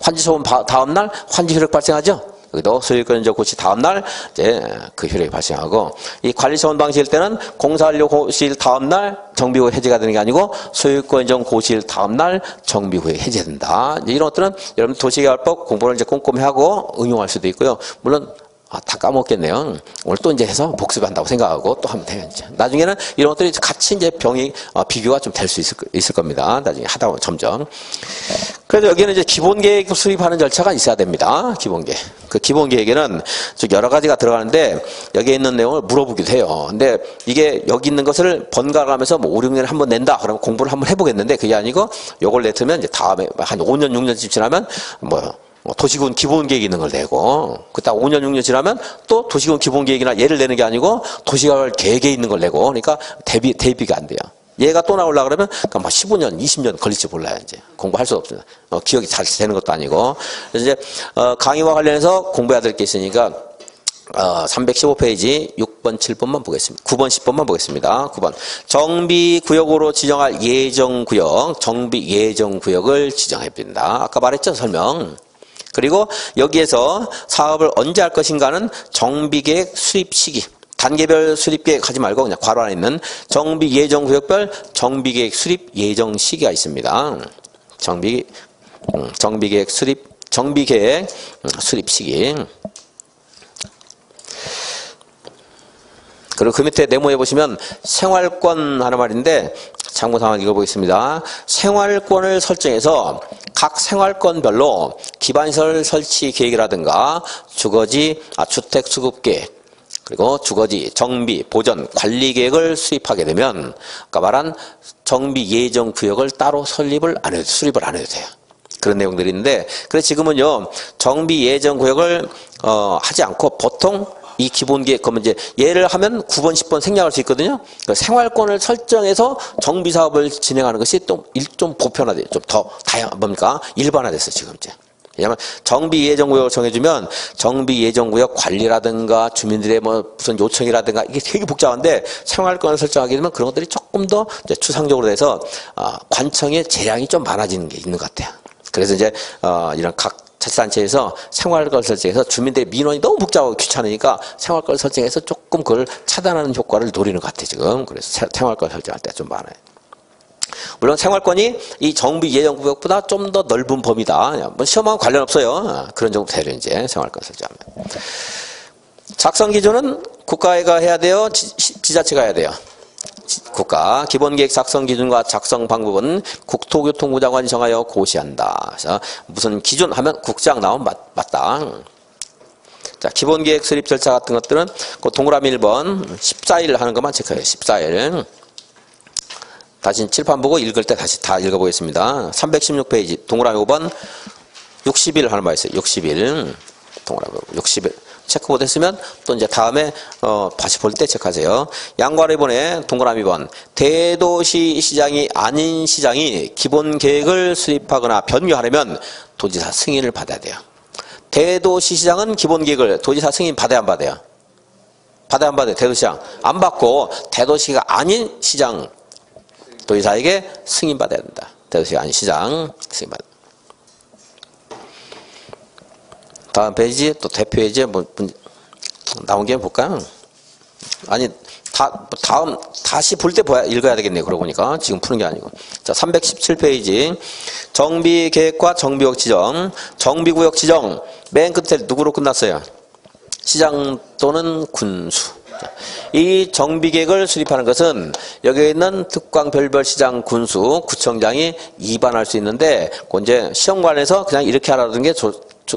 환지 처분 다음 날 환지 효력 발생하죠. 여기도 소유권 이전 고시 다음 날 이제 그 효력이 발생하고 이 관리 처분 방식일 때는 공사 완료 고시일 다음 날 정비구역 해제가 되는 게 아니고 소유권 이전 고시일 다음 날 정비구역 해제된다. 이런 것들은 여러분 도시개발법 공부를 이제 꼼꼼히 하고 응용할 수도 있고요. 물론 다 까먹겠네요. 오늘 또 이제 해서 복습한다고 생각하고 또 하면 돼요, 이제. 나중에는 이런 것들이 같이 이제 비교가 좀 될 수 있을 겁니다. 나중에 하다 보면 점점. 그래서 여기는 이제 기본계획 수립하는 절차가 있어야 됩니다. 기본계획. 그 기본계획에는 여러 가지가 들어가는데 여기에 있는 내용을 물어보기도 해요. 근데 이게 여기 있는 것을 번갈아가면서 뭐 5, 6년에 한번 낸다. 그러면 공부를 한번 해보겠는데 그게 아니고 요걸 냈으면 이제 다음에 한 5년, 6년쯤 지나면 도시군 기본계획 있는 걸 내고 그딱 5년, 6년 지나면 또 도시군 기본계획이나 얘를 내는 게 아니고 도시개발 계획에 있는 걸 내고 그러니까 대비가 안 돼요. 얘가 또 나오려고 그러면 뭐 15년, 20년 걸릴지 몰라요. 이제 공부할 수 없어요. 기억이 잘 되는 것도 아니고. 그래서 이제 강의와 관련해서 공부해야 될 게 있으니까 315페이지 6번, 7번만 보겠습니다. 9번, 10번만 보겠습니다. 9번. 정비구역으로 지정할 예정구역, 정비예정구역을 지정해봅니다. 아까 말했죠, 설명. 그리고 여기에서 사업을 언제 할 것인가는 정비계획 수립 시기, 단계별 수립계획 하지 말고 그냥 괄호 안에 있는 정비 예정 구역별 정비계획 수립 예정 시기가 있습니다. 정비계획 수립 정비계획 수립 시기. 그리고 그 밑에 네모에 보시면 생활권 하는 말인데 참고서 한번 읽어보겠습니다. 생활권을 설정해서 각 생활권별로 기반시설 설치 계획이라든가 주택 수급 계획 그리고 주거지 정비 보전 관리 계획을 수립하게 되면 아까 말한 정비 예정 구역을 따로 수립을 안 해도 돼요. 그런 내용들이 있는데 그래서 지금은요 정비 예정 구역을 하지 않고 보통 이 기본 계획, 그러면 이제 예를 하면 9번, 10번 생략할 수 있거든요. 그러니까 생활권을 설정해서 정비 사업을 진행하는 것이 또 좀 보편화돼요. 좀 더 뭡니까? 일반화됐어요, 지금 이제. 왜냐면 정비 예정구역을 정해주면 정비 예정구역 관리라든가 주민들의 뭐 무슨 요청이라든가 이게 되게 복잡한데 생활권을 설정하게 되면 그런 것들이 조금 더 이제 추상적으로 돼서 관청의 재량이 좀 많아지는 게 있는 것 같아요. 그래서 이제 이런 각 자치단체에서 생활권 설정해서 주민들의 민원이 너무 복잡하고 귀찮으니까 생활권 설정해서 조금 그걸 차단하는 효과를 노리는 것 같아요, 지금. 그래서 생활권 설정할 때 좀 많아요. 물론 생활권이 이 정비 예정구역보다 좀 더 넓은 범위다. 뭐 시험하고 관련 없어요. 그런 정도 되려 이제 생활권 설정하면. 작성 기준은 국가가 해야 돼요? 지자체가 해야 돼요? 국가 기본계획 작성 기준과 작성 방법은 국토교통부 장관이 정하여 고시한다. 그래서 무슨 기준 하면 국장 나오면 맞다. 자, 기본계획 수립 절차 같은 것들은 그 동그라미 1번 14일 하는 것만 체크해요. 14일. 다시 칠판 보고 읽을 때 다시 다 읽어보겠습니다. 316페이지 동그라미 5번 60일 하는 말 있어요. 60일 동그라미 60일 체크보드 했으면 또 이제 다음에 다시 볼 때 체크하세요. 양괄호 2번에 동그라미 2번 대도시 시장이 아닌 시장이 기본 계획을 수립하거나 변경하려면 도지사 승인을 받아야 돼요. 대도시 시장은 기본 계획을 도지사 승인 받아야 안 받아요? 받아야 안 받아요? 대도시장 안 받고 대도시가 아닌 시장 도지사에게 승인 받아야 된다. 대도시가 아닌 시장 승인 받아야 된다. 다음 페이지 또 대표에이지에 뭐 나온 게 볼까요? 아니 다음 다시 볼 때 읽어야 되겠네요. 그러고 보니까 지금 푸는 게 아니고. 자, 317페이지 정비계획과 정비구역 지정. 정비구역 지정 맨 끝에 누구로 끝났어요? 시장 또는 군수. 이 정비계획을 수립하는 것은 여기에 있는 특광별별 시장 군수 구청장이 입안할 수 있는데 그 이제 시험관에서 그냥 이렇게 하라는 게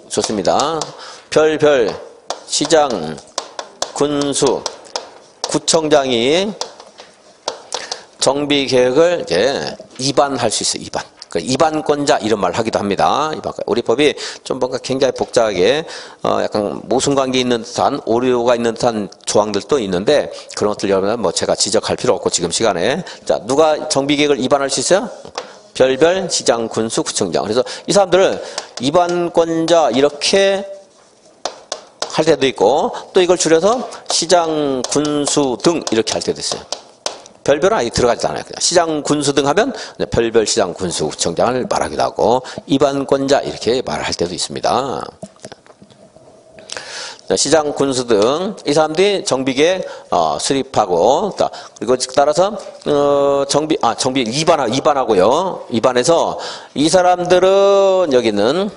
좋습니다. 별별 시장 군수 구청장이 정비계획을 이제 입안할 수 있어요. 입안. 그러니까 입안권자 이런 말 하기도 합니다. 우리 법이 좀 뭔가 굉장히 복잡하게 약간 모순관계 있는 듯한 오류가 있는 듯한 조항들도 있는데 그런 것들 여러분 뭐 제가 지적할 필요 없고 지금 시간에 자 누가 정비계획을 입안할 수 있어요? 별별 시장 군수 구청장. 그래서 이 사람들을 입안권자 이렇게 할 때도 있고 또 이걸 줄여서 시장 군수 등 이렇게 할 때도 있어요. 별별은 아예 들어가지도 않아요. 그냥 시장 군수 등 하면 별별 시장 군수 구청장을 말하기도 하고 입안권자 이렇게 말할 때도 있습니다. 시장 군수 등 이 사람들이 정비계획 수립하고 그리고 따라서 정비 입안하고요. 입안해서 이 사람들은 여기는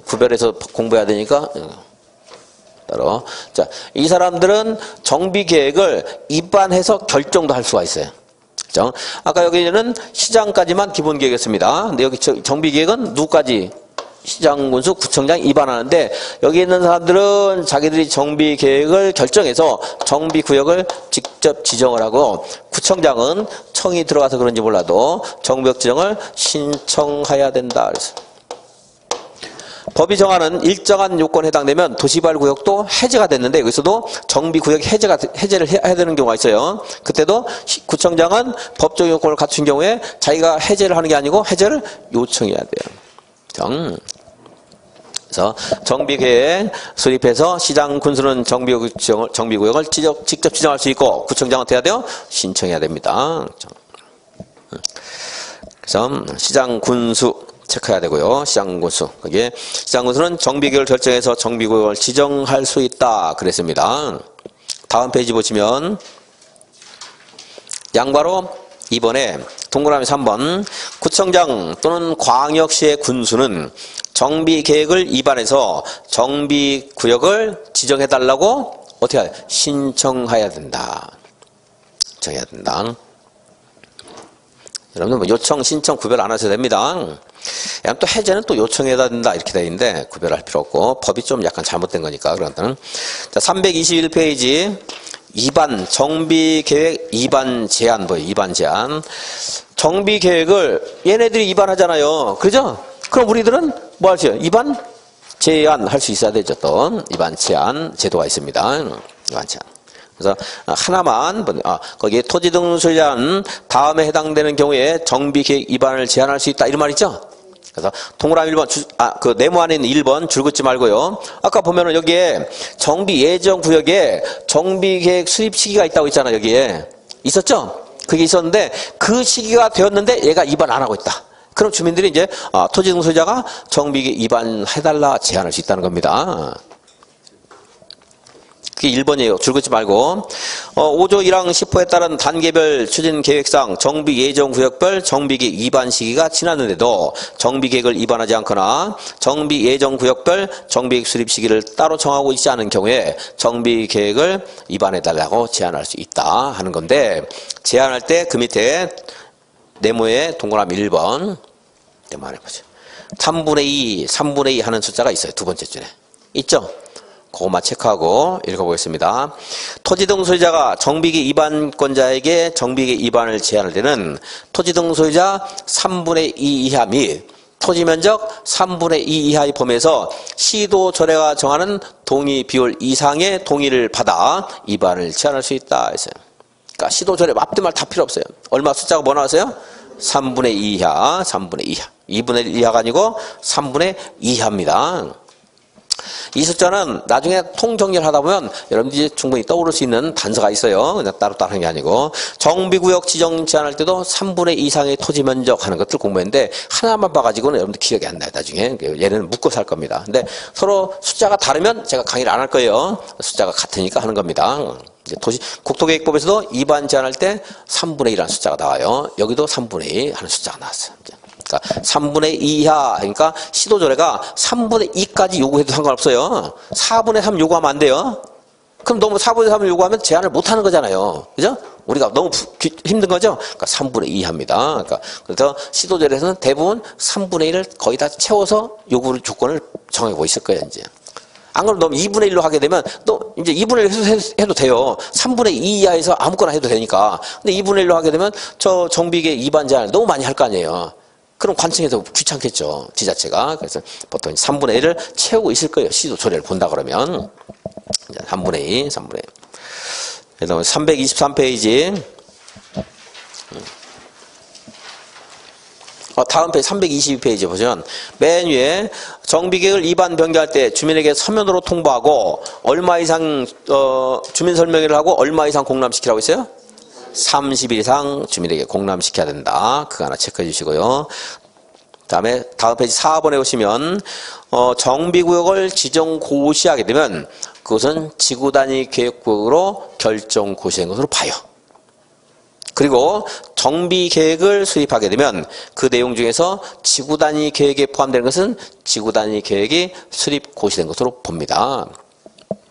구별해서 공부해야 되니까 따로 자, 이 사람들은 정비계획을 입안해서 결정도 할 수가 있어요. 그죠? 아까 여기는 시장까지만 기본계획이었습니다. 근데 여기 정비계획은 누구까지? 시장군수 구청장 입안하는데 여기 있는 사람들은 자기들이 정비계획을 결정해서 정비구역을 직접 지정을 하고 구청장은 청이 들어가서 그런지 몰라도 정비구역 지정을 신청해야 된다. 그래서 법이 정하는 일정한 요건에 해당되면 도시개발구역도 해제가 됐는데 여기서도 정비구역 해제를 해야 되는 경우가 있어요. 그때도 구청장은 법적 요건을 갖춘 경우에 자기가 해제를 하는 게 아니고 해제를 요청해야 돼요. 그래서 정비계획 수립해서 시장 군수는 정비구역을 직접 지정할 수 있고 구청장은 어떻게 해야 돼요? 신청해야 됩니다. 그래서 시장 군수 체크해야 되고요. 시장 군수. 거기에 시장 군수는 정비계획을 결정해서 정비구역을 지정할 수 있다. 그랬습니다. 다음 페이지 보시면 양바로 2번에 동그라미 3번 구청장 또는 광역시의 군수는 정비계획을 위반해서 정비구역을 지정해달라고 어떻게 해야 돼? 신청해야 된다. 정해야 된다. 여러분들 뭐 요청, 신청 구별 안 하셔도 됩니다. 또 해제는 또 요청해야 된다 이렇게 되어 있는데 구별할 필요 없고 법이 좀 약간 잘못된 거니까 그런 거는. 자, 321페이지 위반 정비계획 위반 제한 뭐예요? 위반 제한. 정비계획을 얘네들이 위반하잖아요. 그죠? 그럼 우리들은 뭐 할지요? 위반 제한 할 수 있어야 되죠. 또 위반 제한 제도가 있습니다. 위반 제한. 그래서 하나만 거기에 토지등록소유 제한 다음에 해당되는 경우에 정비계획 위반을 제한할 수 있다 이런 말 있죠. 그래서 동그라미 1번 그 네모 안에 있는 1번 줄 긋지 말고요. 아까 보면은 여기에 정비 예정 구역에 정비계획 수립 시기가 있다고 있잖아요. 여기에 있었죠. 그게 있었는데 그 시기가 되었는데 얘가 위반 안 하고 있다. 그럼 주민들이 이제 토지등록소유자가 정비계획 위반해달라 제한할 수 있다는 겁니다. 그게 1번이에요. 줄 긋지 말고. 5조 1항 10호에 따른 단계별 추진계획상 정비예정구역별 정비계획 위반 시기가 지났는데도 정비계획을 위반하지 않거나 정비예정구역별 정비계획 수립 시기를 따로 정하고 있지 않은 경우에 정비계획을 위반해달라고 제한할 수 있다 하는 건데, 제한할 때 그 밑에 네모에 동그라미 1번 네모 안에 보죠. 3분의 2, 3분의 2 하는 숫자가 있어요. 두 번째 줄에. 있죠? 그것만 체크하고 읽어보겠습니다. 토지등록소유자가 정비계획 위반권자에게 정비계획 위반을 제한할 때는 토지등록소유자 3분의 2 이하 및 토지면적 3분의 2 이하의 범위에서 시도조례가 정하는 동의 비율 이상의 동의를 받아 위반을 제한할 수 있다 했어요. 그러니까 시도조례 앞뒤말 다 필요 없어요. 얼마 숫자가 뭐 나왔어요? 3분의 2 이하, 3분의 2 이하. 2분의 1 이하가 아니고 3분의 2 이하입니다. 이 숫자는 나중에 통정리를 하다 보면 여러분들이 충분히 떠오를 수 있는 단서가 있어요. 그냥 따로따로 하는 게 아니고. 정비구역 지정 제한할 때도 3분의 2 이상의 토지 면적 하는 것들 공부했는데 하나만 봐가지고는 여러분들 기억이 안 나요. 나중에. 얘는 묶어서 할 겁니다. 근데 서로 숫자가 다르면 제가 강의를 안 할 거예요. 숫자가 같으니까 하는 겁니다. 이제 국토계획법에서도 위반 제한할 때 3분의 1이라는 숫자가 나와요. 여기도 3분의 2 하는 숫자가 나왔어요. 그러니까 3분의 2 이하, 그러니까 시도조례가 3분의 2까지 요구해도 상관없어요. 4분의 3 요구하면 안 돼요. 그럼 너무 4분의 3을 요구하면 제한을 못 하는 거잖아요. 그죠? 우리가 너무 힘든 거죠? 그러니까 3분의 2 이하입니다. 그러니까 그래서 시도조례에서는 대부분 3분의 1을 거의 다 채워서 요구를 조건을 정하고 있을 거예요, 이제. 안 그러면 너무 2분의 1로 하게 되면 또 이제 2분의 1 해도 돼요. 3분의 2 이하에서 아무거나 해도 되니까. 근데 2분의 1로 하게 되면 저 정비계획 위반 제한을 너무 많이 할 거 아니에요. 그럼 관청에서 귀찮겠죠. 지자체가. 그래서 보통 3분의 1을 채우고 있을 거예요. 시도조례를 본다 그러면. 3분의 2, 3분의 1. 그래서 323페이지. 다음 페이지 322페이지 보시면 맨 위에 정비계획을 위반 변경할 때 주민에게 서면으로 통보하고 얼마 이상 주민설명회를 하고 얼마 이상 공람시키라고 있어요? 30일 이상 주민에게 공람시켜야 된다. 그거 하나 체크해 주시고요. 다음에 다음 페이지 4번에 오시면 정비구역을 지정 고시하게 되면 그것은 지구단위 계획구역으로 결정 고시된 것으로 봐요. 그리고 정비계획을 수립하게 되면 그 내용 중에서 지구단위 계획에 포함되는 것은 지구단위 계획이 수립 고시된 것으로 봅니다.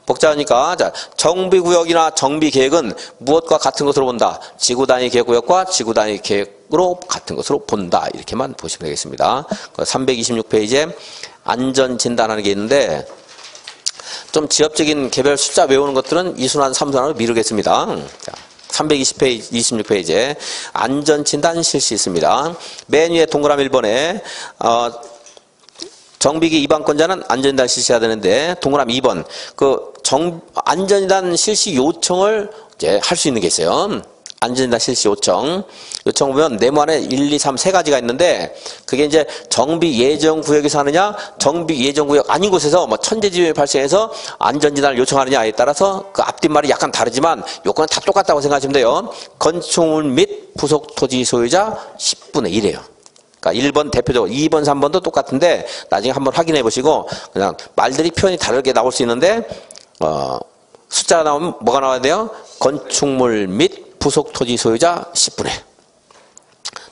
복잡하니까 자, 정비구역이나 정비계획은 무엇과 같은 것으로 본다? 지구단위 계획구역과 지구단위 계획으로 같은 것으로 본다. 이렇게만 보시면 되겠습니다. 326페이지에 안전진단하는 게 있는데 좀 지엽적인 개별 숫자 외우는 것들은 2순환, 3순환으로 미루겠습니다. 자, 320페이지, 26페이지에 안전진단 실시 있습니다. 맨 위에 동그라미 1번에 정비계획 위반권자는 안전진단 실시해야 되는데 동그라미 2번 안전진단 실시 요청을 이제 할 수 있는 게 있어요. 안전진단 실시 요청 보면 네모 안에 1, 2, 3 세 가지가 있는데 그게 이제 정비 예정 구역에서 하느냐 정비 예정 구역 아닌 곳에서 뭐 천재지변이 발생해서 안전진단을 요청하느냐에 따라서 그 앞뒷말이 약간 다르지만 요건은 다 똑같다고 생각하시면 돼요. 건축물 및 부속 토지 소유자 10분의 1이에요. 그러니까 1번 대표적으로 2번, 3번도 똑같은데 나중에 한번 확인해 보시고 그냥 말들이 표현이 다르게 나올 수 있는데 숫자가 나오면 뭐가 나와야 돼요? 건축물 및 부속 토지 소유자 10분의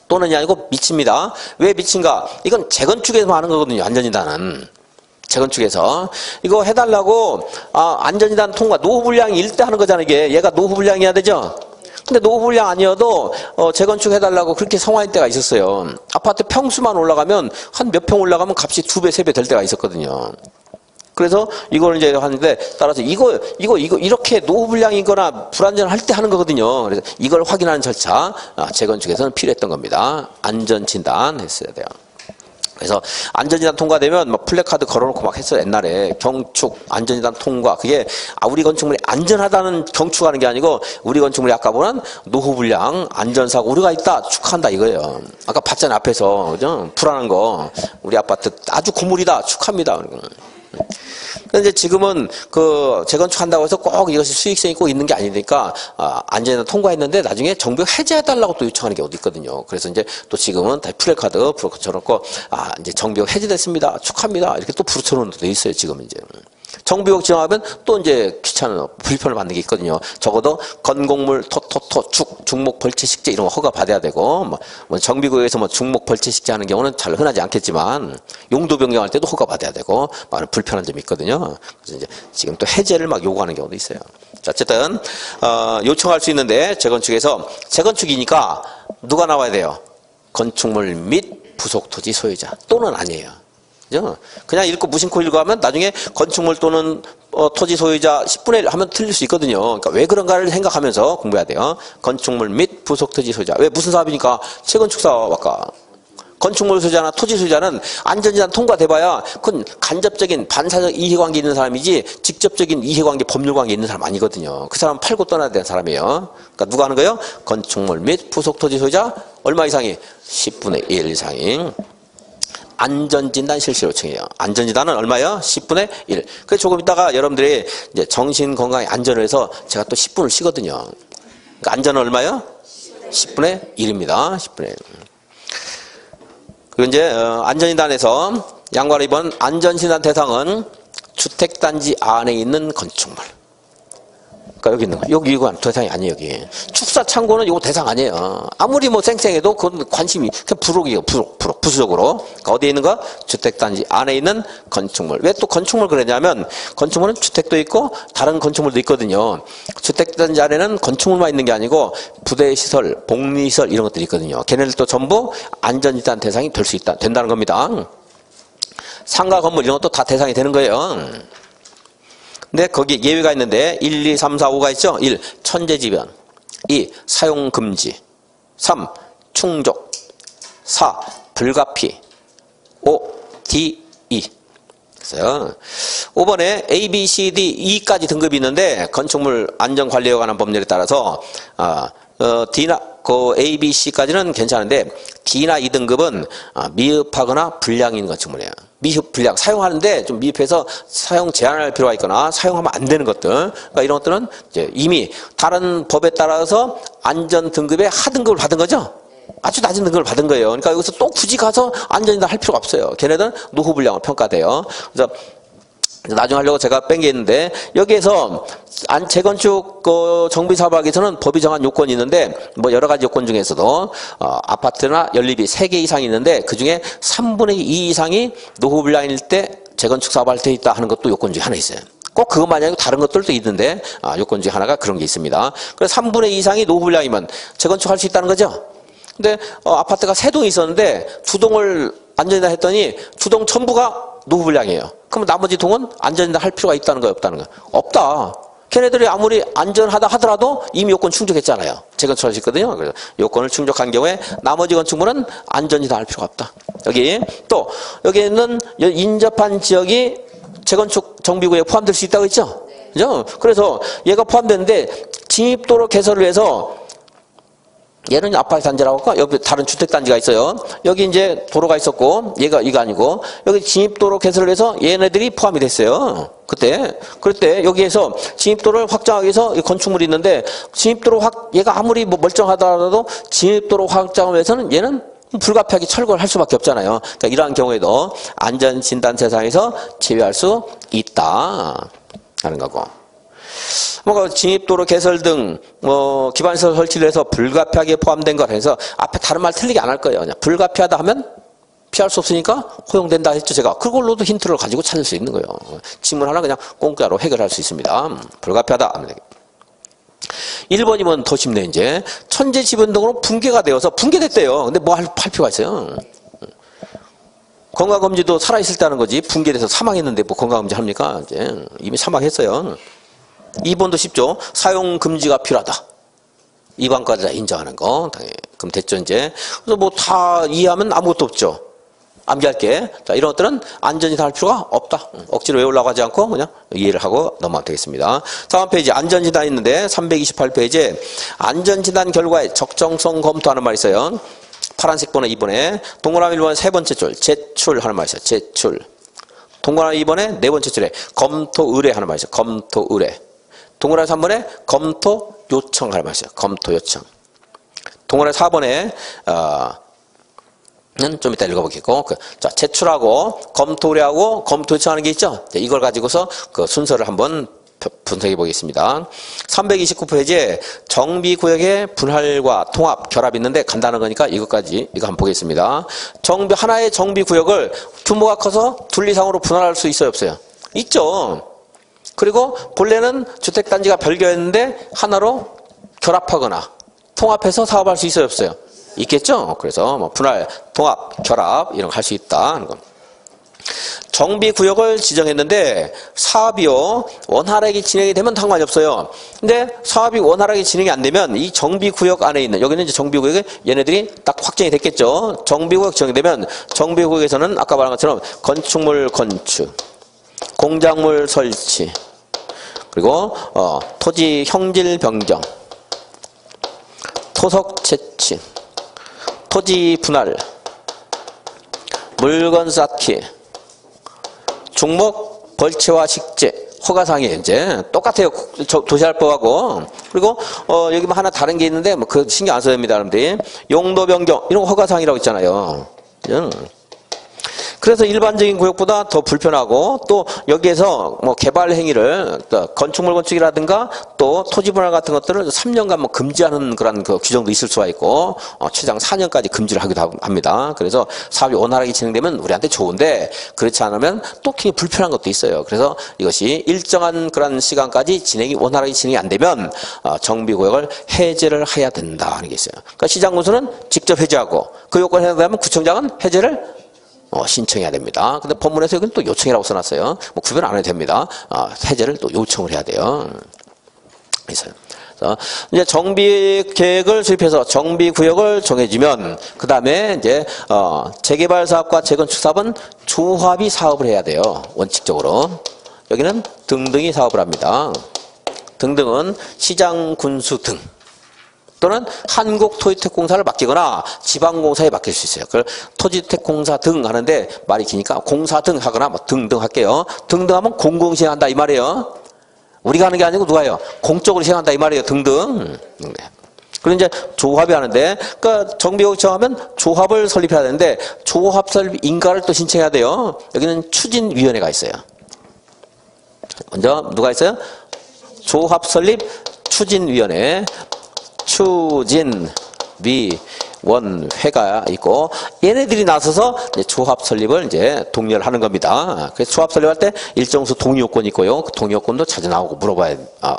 또는이 아니고 미치입니다. 왜 미친가? 이건 재건축에서 하는 거거든요. 안전진단은. 재건축에서. 이거 해달라고, 안전진단 통과, 노후불량이 일대 하는 거잖아요. 얘가 노후불량이어야 되죠? 근데 노후불량 아니어도, 재건축 해달라고 그렇게 성화할 때가 있었어요. 아파트 평수만 올라가면, 한 몇 평 올라가면 값이 2배, 3배 될 때가 있었거든요. 그래서 이걸 이제 하는데, 따라서 이거, 이렇게 노후불량이거나 불안전할 때 하는 거거든요. 그래서 이걸 확인하는 절차, 재건축에서는 필요했던 겁니다. 안전진단 했어야 돼요. 그래서 안전진단 통과되면 막 플래카드 걸어놓고 막 했어요. 옛날에 경축 안전진단 통과. 그게 우리 건축물이 안전하다는 경축하는 게 아니고 우리 건축물이 아까 보는 노후불량 안전사고 우려가 있다 축하한다 이거예요. 아까 봤잖아요. 앞에서 그죠? 불안한 거 우리 아파트 아주 고물이다 축하합니다. 근데 지금은 그 재건축한다고 해서 꼭 이것이 수익성이 꼭 있는 게 아니니까 안전진단 통과했는데 나중에 정비역 해제해달라고 또 요청하는 경우도 있거든요. 그래서 이제 또 지금은 다 플래카드 붙여놓고 이제 정비역 해제됐습니다. 축하합니다. 이렇게 또 붙여놓은 데도 있어요. 지금 이제. 정비역 지나가면 또 이제 귀찮은 불편을 받는 게 있거든요. 적어도 건곡물 중목 벌채식재 이런 거 허가 받아야 되고 뭐 정비구역에서 뭐 중목 벌채식재 하는 경우는 잘 흔하지 않겠지만 용도 변경할 때도 허가 받아야 되고 많은 불편한 점이 있거든요. 그래서 이제 지금 또 해제를 막 요구하는 경우도 있어요. 자, 어쨌든 요청할 수 있는데 재건축에서 재건축이니까 누가 나와야 돼요? 건축물 및 부속 토지 소유자 또는 아니에요. 그냥 읽고 무심코 읽어가면 나중에 건축물 또는 토지 소유자 10분의 1 하면 틀릴 수 있거든요. 그러니까 왜 그런가를 생각하면서 공부해야 돼요. 건축물 및 부속 토지 소유자. 왜 무슨 사업이니까 재건축 사업 아까. 건축물 소유자나 토지 소유자는 안전진단 통과돼봐야 그건 간접적인 반사적 이해관계 있는 사람이지 직접적인 이해관계 법률관계 있는 사람 아니거든요. 그 사람은 팔고 떠나야 되는 사람이에요. 그러니까 누가 하는 거예요? 건축물 및 부속 토지 소유자 얼마 이상이? 10분의 1 이상이. 안전진단 실시 요청이에요. 안전진단은 얼마예요? 10분의 1. 그래서 조금 있다가 여러분들이 이제 정신건강에 안전을 해서 제가 또 10분을 쉬거든요. 그러니까 안전은 얼마예요? 10분의 1입니다. 10분의 1. 그리고 이제 안전진단에서 양과로 이번 안전진단 대상은 주택단지 안에 있는 건축물. 그러니까 여기 있는 거. 여기 이거 대상이 아니에요, 여기. 축사 창고는 이거 대상 아니에요. 아무리 뭐 쌩쌩해도 그건 관심이, 그냥 부록이에요, 부수적으로. 그러니까 어디에 있는 거? 주택단지 안에 있는 건축물. 왜 또 건축물 그러냐면, 건축물은 주택도 있고, 다른 건축물도 있거든요. 주택단지 안에는 건축물만 있는 게 아니고, 부대시설, 복리시설 이런 것들이 있거든요. 걔네들도 전부 안전진단 대상이 될 수 있다, 된다는 겁니다. 상가 건물 이런 것도 다 대상이 되는 거예요. 근데 거기 예외가 있는데 1, 2, 3, 4, 5가 있죠. 1. 천재지변 2. 사용금지 3. 충족 4. 불가피 5. D, E 그래서 5번에 A, B, C, D, E까지 등급이 있는데 건축물 안전관리에 관한 법률에 따라서 D나 그 A, B, C까지는 괜찮은데 D나 E 등급은 미흡하거나 불량인 건축물이에요. 미흡, 불량, 사용하는데 좀 미흡해서 사용 제한할 필요가 있거나 사용하면 안 되는 것들. 그러니까 이런 것들은 이제 이미 다른 법에 따라서 안전 등급의 하등급을 받은 거죠. 아주 낮은 등급을 받은 거예요. 그러니까 여기서 또 굳이 가서 안전이다 할 필요가 없어요. 걔네들은 노후 불량을 평가돼요. 그래서 나중에 하려고 제가 뺀 게 있는데 여기에서 재건축 정비 사업에서는 법이 정한 요건이 있는데 뭐 여러 가지 요건 중에서도 아파트나 연립이 3개 이상이 있는데 그중에 3분의 2 이상이 노후 불량일 때 재건축 사업할 때 있다 하는 것도 요건 중에 하나 있어요. 꼭 그것만이 아니고 다른 것들도 있는데 요건 중에 하나가 그런 게 있습니다. 그래서 3분의 2 이상이 노후 불량이면 재건축할 수 있다는 거죠. 근데 아파트가 3동이 있었는데 2동을 안전이다 했더니 2동 전부가 노후 불량이에요. 그럼 나머지 동은 안전이다 할 필요가 있다는 거예요, 없다는 거예요? 없다. 걔네들이 아무리 안전하다 하더라도 이미 요건 충족했잖아요. 재건축할 수 있거든요. 그래서 요건을 충족한 경우에 나머지 건축물은 안전이다 할 필요가 없다. 여기 있는 인접한 지역이 재건축 정비구역에 포함될 수 있다고 했죠? 그죠? 그래서 얘가 포함되는데 진입도로 개설을 해서 얘는 아파트 단지라고 할까? 여기 다른 주택 단지가 있어요. 여기 이제 도로가 있었고, 이거 아니고, 여기 진입도로 개설을 해서 얘네들이 포함이 됐어요. 그럴 때 여기에서 진입도를 확장하기 위해서 건축물이 있는데, 얘가 아무리 뭐 멀쩡하더라도 진입도로 확장을 위해서는 얘는 불가피하게 철거를 할 수밖에 없잖아요. 그러니까 이러한 경우에도 안전진단 대상에서 제외할 수 있다. 하는 거고. 뭐 진입도로 개설 등 기반시설 설치를 해서 불가피하게 포함된 것 해서 앞에 다른 말 틀리게 안 할 거예요. 그냥 불가피하다 하면 피할 수 없으니까 허용된다 했죠, 제가. 그걸로도 힌트를 가지고 찾을 수 있는 거예요. 지문 하나 그냥 공짜로 해결할 수 있습니다. 불가피하다. 1번이면 더 쉽네, 이제. 천재지변 등으로 붕괴가 되어서 붕괴됐대요. 근데 뭐 할 필요가 있어요? 건강검진도 살아있을 때 하는 거지. 붕괴돼서 사망했는데 뭐 건강검진 합니까? 이제 이미 사망했어요. 2번도 쉽죠. 사용금지가 필요하다. 2번까지 다 인정하는 거. 당연히. 그럼 됐죠, 이제. 그래서 뭐 다 이해하면 아무것도 없죠. 암기할게. 자, 이런 것들은 안전진단 할 필요가 없다. 억지로 외우려고 하지 않고 그냥 이해를 하고 넘어가면 되겠습니다. 다음 페이지 안전진단 있는데 328페이지에 안전진단 결과의 적정성 검토하는 말이 있어요. 파란색 번호 2번에 동그라미 1번 세 번째 줄 제출하는 말이 있어요. 제출. 동그라미 2번에 네 번째 줄에 검토 의뢰 하는 말이 있어요. 검토 의뢰. 동그라미 3번에 검토 요청 하는 말이 있어요. 검토 요청. 동그라미 4번에 좀 이따 읽어보겠고. 자, 제출하고, 검토 의뢰하고, 검토 요청하는 게 있죠? 이걸 가지고서 그 순서를 한번 분석해 보겠습니다. 329페이지에 정비구역의 분할과 통합, 결합이 있는데 간단한 거니까 이것까지, 이거 한번 보겠습니다. 하나의 정비구역을 규모가 커서 둘 이상으로 분할할 수 있어요, 없어요? 있죠. 그리고 본래는 주택단지가 별개였는데 하나로 결합하거나 통합해서 사업할 수 있어요, 없어요? 있겠죠? 그래서 뭐 분할, 통합, 결합 이런 거 할 수 있다. 정비구역을 지정했는데 사업이요 원활하게 진행이 되면 상관이 없어요. 근데 사업이 원활하게 진행이 안 되면 이 정비구역 안에 있는 여기는 이제 정비구역에 얘네들이 딱 확정이 됐겠죠. 정비구역 지정되면 정비구역에서는 아까 말한 것처럼 건축물 건축, 공작물 설치, 그리고 토지 형질 변경, 토석 채취, 토지 분할, 물건 쌓기, 중목 벌채와 식재, 허가사항이 이제 똑같아요. 도시활법하고. 그리고 여기 뭐 하나 다른 게 있는데 뭐 그 신경 안 써야 됩니다, 여러분들이. 용도 변경 이런 거 허가사항이라고 있잖아요. 그래서 일반적인 구역보다 더 불편하고 또 여기에서 뭐 개발 행위를 건축물 건축이라든가 또 토지 분할 같은 것들을 3년간 뭐 금지하는 그런 그 규정도 있을 수가 있고 최장 4년까지 금지를 하기도 합니다. 그래서 사업이 원활하게 진행되면 우리한테 좋은데 그렇지 않으면 또 굉장히 불편한 것도 있어요. 그래서 이것이 일정한 그런 시간까지 원활하게 진행이 안 되면 정비구역을 해제를 해야 된다 하는 게 있어요. 그러니까 시장군수는 직접 해제하고 그 요건을 해당하면 구청장은 해제를 신청해야 됩니다. 근데 법문에서 여기는 또 요청이라고 써놨어요. 뭐 구별 안 해도 됩니다. 해제를 또 요청을 해야 돼요. 있어요. 그래서 이제 정비 계획을 수립해서 정비 구역을 정해주면 그 다음에 이제 재개발 사업과 재건축 사업은 조합이 사업을 해야 돼요. 원칙적으로. 여기는 등등이 사업을 합니다. 등등은 시장 군수 등. 또는 한국토지주택공사를 맡기거나 지방공사에 맡길 수 있어요. 그걸 토지주택공사 등 하는데 말이 기니까 공사 등 하거나 뭐 등등 할게요. 등등 하면 공공시행한다 이 말이에요. 우리가 하는 게 아니고 누가 해요? 공적으로 시행한다 이 말이에요. 등등. 그리고 이제 조합이 하는데 그러니까 정비구역 정하면 조합을 설립해야 되는데 조합 설립 인가를 또 신청해야 돼요. 여기는 추진위원회가 있어요. 먼저 누가 있어요? 조합 설립 추진위원회. 추진위원회가 있고 얘네들이 나서서 이제 조합 설립을 이제 독려를 하는 겁니다. 그래서 조합 설립할 때 일정 수 동의 요건이 있고요. 그 동의 요건도 자주 나오고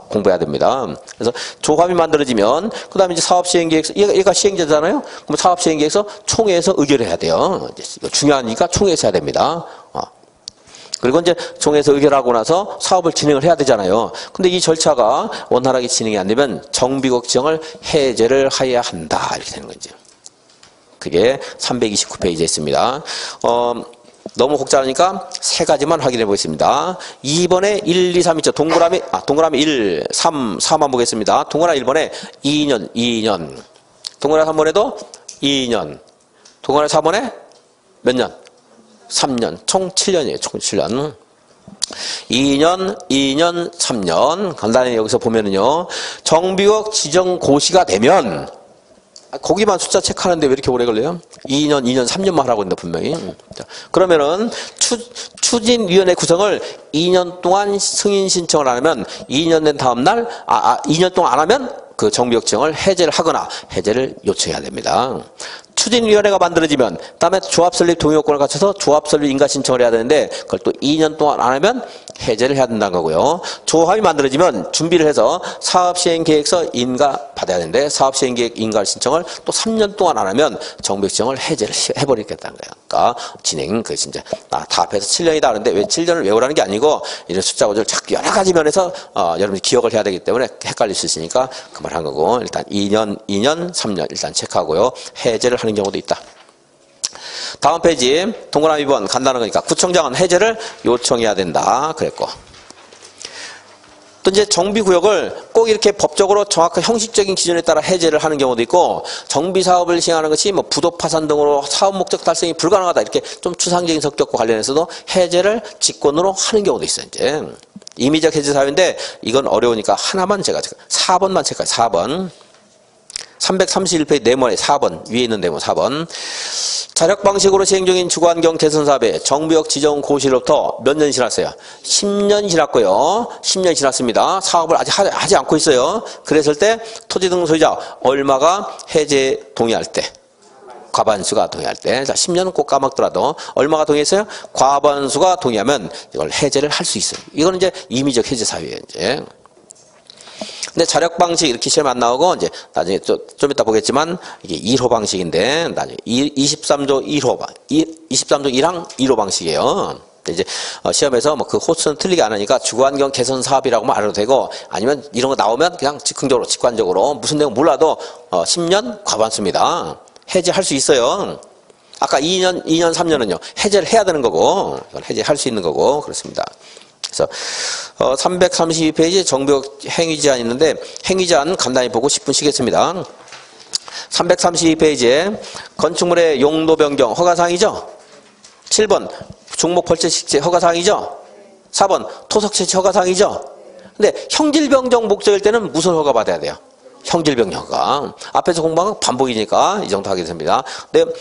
공부해야 됩니다. 그래서 조합이 만들어지면 그 다음에 이제 사업 시행 계획서 얘가 시행자잖아요. 그럼 사업 시행 계획서 총회에서 의결을 해야 돼요. 이거 중요하니까 총회에서 해야 됩니다. 그리고 이제 총회에서 의결하고 나서 사업을 진행을 해야 되잖아요. 근데 이 절차가 원활하게 진행이 안 되면 정비구역 지정을 해제를 해야 한다. 이렇게 되는 거죠. 그게 329페이지에 있습니다. 너무 복잡하니까 세 가지만 확인해 보겠습니다. 2번에 1, 2, 3 있죠. 동그라미 1, 3, 4만 보겠습니다. 동그라미 1번에 2년. 동그라미 3번에도 2년. 동그라미 4번에 몇 년? 3년. 총 7년이에요. 총 7년. 2년, 3년. 간단히 여기서 보면은요. 정비구역 지정 고시가 되면 거기만 숫자 체크하는데 왜 이렇게 오래 걸려요? 2년, 3년만 하라고 했는데 분명히. 그러면은 추진위원회 구성을 2년 동안 승인 신청을 안 하면 2년 된 다음 날 2년 동안 안 하면 그 정비역 지정을 해제를 하거나 해제를 요청해야 됩니다. 추진위원회가 만들어지면 그다음에 조합설립 동의요건을 갖춰서 조합설립 인가 신청을 해야 되는데 그걸 또 2년 동안 안 하면 해제를 해야 된다는 거고요. 조합이 만들어지면 준비를 해서 사업시행계획서 인가 받아야 되는데 사업시행계획 인가 신청을 또 3년 동안 안 하면 정비역 지정을 해제를 해버리겠다는 거예요. 그러니까 진행 그 진짜 다 합해서 7년이다 그러는데 왜 7년을 외우라는 게 아니고 이런 숫자 구조를 자꾸 여러 가지 면에서 여러분이 기억을 해야 되기 때문에 헷갈릴 수 있으니까 그 말 한 거고 일단 2년, 3년 일단 체크하고요. 해제를 하는 경우도 있다. 다음 페이지 동그라미 2번 간단한 거니까 구청장은 해제를 요청해야 된다 그랬고 또 이제 정비구역을 꼭 이렇게 법적으로 정확한 형식적인 기준에 따라 해제를 하는 경우도 있고 정비사업을 시행하는 것이 뭐 부도 파산 등으로 사업 목적 달성이 불가능하다 이렇게 좀 추상적인 성격과 관련해서도 해제를 직권으로 하는 경우도 있어요. 이제 임의적 해제 사유인데 이건 어려우니까 하나만 제가 4번만 체크해요. 4번 331페이지 네모에 4번 위에 있는 네모 4번 자력 방식으로 시행 중인 주거환경 개선 사업에 정비역 지정 고시로부터 몇 년 지났어요? 10년 지났고요. 10년 지났습니다. 사업을 아직 하지 않고 있어요. 그랬을 때 토지 등 소유자 얼마가 해제 동의할 때 과반수가 동의할 때 자 10년은 꼭 까먹더라도 얼마가 동의했어요? 과반수가 동의하면 이걸 해제를 할 수 있어요. 이거는 이제 임의적 해제 사유예요. 이제. 근데 자력 방식 이렇게 시험 안 나오고 이제 나중에 좀 이따 보겠지만 이게 1호 방식인데 나중에 23조 1호 23조 1항 1호 방식이에요. 이제 시험에서 뭐 그 호수는 틀리게 안 하니까 주거환경 개선 사업이라고만 알아도 되고 아니면 이런 거 나오면 그냥 즉흥적으로 직관적으로 무슨 내용 몰라도 10년 과반수입니다. 해제할 수 있어요. 아까 2년 3년은요. 해제를 해야 되는 거고 이건 해제할 수 있는 거고 그렇습니다. 그래서 332페이지 정비역 행위제한 있는데 행위제한 간단히 보고 10분 쉬겠습니다. 332페이지에 건축물의 용도 변경 허가사항이죠. 7번 종목 벌채식재 허가사항이죠. 4번 토석 채취 허가사항이죠. 근데 형질변경 목적일 때는 무슨 허가 받아야 돼요? 형질변경 허가. 앞에서 공부한 건 반복이니까 이 정도 하게 됩니다. 근데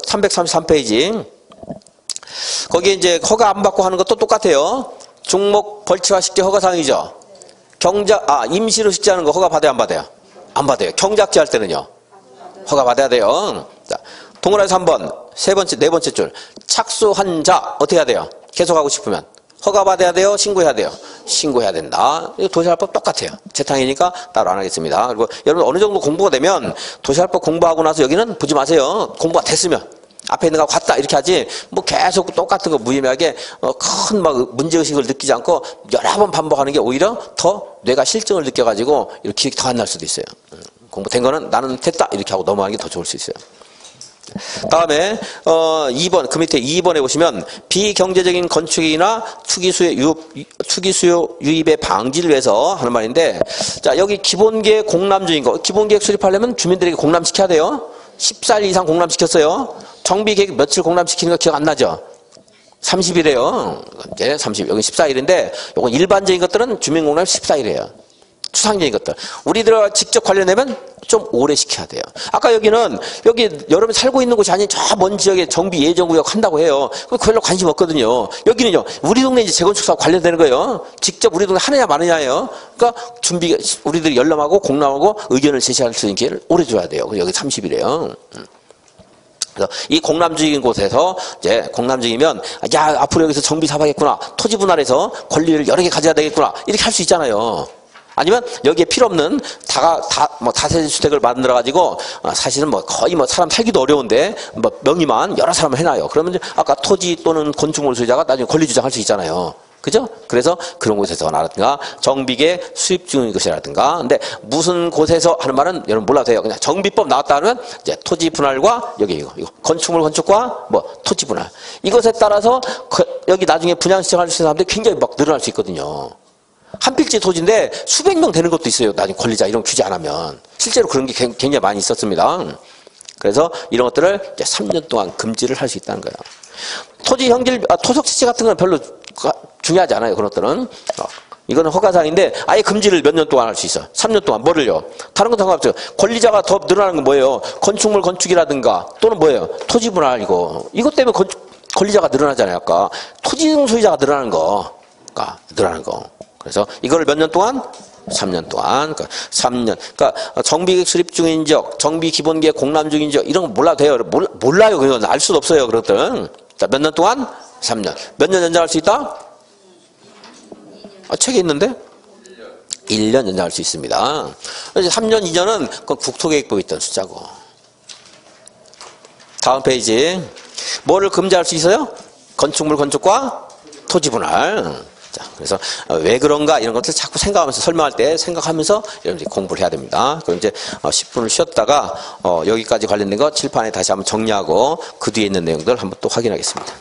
333페이지 거기에 이제 허가 안 받고 하는 것도 똑같아요. 종목 벌채화 식재 허가사항이죠. 임시로 식재하는 거 허가 받아요, 안 받아요? 안 받아요. 경작지 할 때는요. 허가 받아야 돼요. 자, 동그라미 3번, 네 번째 줄. 착수한 자, 어떻게 해야 돼요? 계속하고 싶으면. 허가 받아야 돼요? 신고해야 돼요? 신고해야 된다. 도시활법 똑같아요. 재탕이니까 따로 안 하겠습니다. 그리고 여러분 어느 정도 공부가 되면 도시활법 공부하고 나서 여기는 보지 마세요. 공부가 됐으면. 앞에 있는 거 같다 이렇게 하지 뭐 계속 똑같은 거 무의미하게 큰 막 문제의식을 느끼지 않고 여러 번 반복하는 게 오히려 더 뇌가 실증을 느껴가지고 이렇게 기억이 더 안 날 수도 있어요. 공부된 거는 나는 됐다 이렇게 하고 넘어가는 게 더 좋을 수 있어요. 다음에 2번 그 밑에 2번에 보시면 비경제적인 건축이나 투기수요 유입의 방지를 위해서 하는 말인데 자 여기 기본계획 공람주인 거 기본계획 수립하려면 주민들에게 공람시켜야 돼요. 14일 이상 공람시켰어요. 정비계획 며칠 공람시키는 거 기억 안 나죠? 30일이에요. 이제 30, 여기 14일인데, 요건 일반적인 것들은 주민공람 14일이에요. 추상적인 것들. 우리들과 직접 관련되면 좀 오래 시켜야 돼요. 아까 여기 여러분이 살고 있는 곳이 아닌 저 먼 지역에 정비 예정구역 한다고 해요. 그럼 별로 관심 없거든요. 여기는요, 우리 동네 이제 재건축사업 관련되는 거예요. 직접 우리 동네 하느냐 마느냐예요. 그러니까 우리들이 열람하고 공람하고 의견을 제시할 수 있는 기회를 오래 줘야 돼요. 여기 30일이에요. 그래서 이 공람주의인 곳에서 이제 공람주의면 야 앞으로 여기서 정비 사업하겠구나 토지 분할해서 권리를 여러 개 가져야 되겠구나 이렇게 할 수 있잖아요. 아니면 여기에 필요 없는 다세대 주택을 만들어 가지고 사실은 뭐 거의 사람 살기도 어려운데 명의만 여러 사람을 해놔요. 그러면 이제 아까 토지 또는 건축물 소유자가 나중에 권리 주장할 수 있잖아요. 그죠? 그래서 그런 곳에서 나라든가 정비계 수입 중인 것이라든가 근데 무슨 곳에서 하는 말은 여러분 몰라도 돼요. 그냥 정비법 나왔다 하면 이제 토지 분할과 여기 이거 건축물 건축과 토지 분할 이것에 따라서 여기 나중에 분양 신청할 수 있는 사람들이 굉장히 늘어날 수 있거든요. 한 필지 토지인데 수백 명 되는 것도 있어요. 나중에 권리자 이런 규제 안 하면 실제로 그런 게 굉장히 많이 있었습니다. 그래서 이런 것들을 이제 3년 동안 금지를 할 수 있다는 거예요. 토지 토속 채취 같은 건 별로 중요하지 않아요. 그런 것들은. 이거는 허가사항인데 아예 금지를 몇 년 동안 할 수 있어. 3년 동안. 뭐를요? 다른 건 상관없어요. 권리자가 더 늘어나는 건 뭐예요? 건축물 건축이라든가 또는 뭐예요? 토지 분할 이것 때문에 권리자가 늘어나잖아요. 아까 토지 등 소유자가 늘어나는 거. 그러니까 늘어나는 거. 그래서 이걸 몇 년 동안? 3년 동안. 그러니까 3년. 그러니까 정비계획 수립 중인 지역, 정비 기본계획 공람 중인 지역 이런 거 몰라도 돼요. 몰라요. 그건 알 수도 없어요. 그것들은. 자, 몇 년 동안? 3년. 몇 년 연장할 수 있다? 책에 있는데? 1년 연장할 수 있습니다. 이제 3년 이전은 그건 국토계획법에 있던 숫자고. 다음 페이지. 뭐를 금지할 수 있어요? 건축물 건축과 토지 분할. 자, 그래서 왜 그런가 이런 것들 자꾸 생각하면서 설명할 때 생각하면서 여러분들이 공부를 해야 됩니다. 그럼 이제 10분을 쉬었다가 여기까지 관련된 거 칠판에 다시 한번 정리하고 그 뒤에 있는 내용들 한번 또 확인하겠습니다.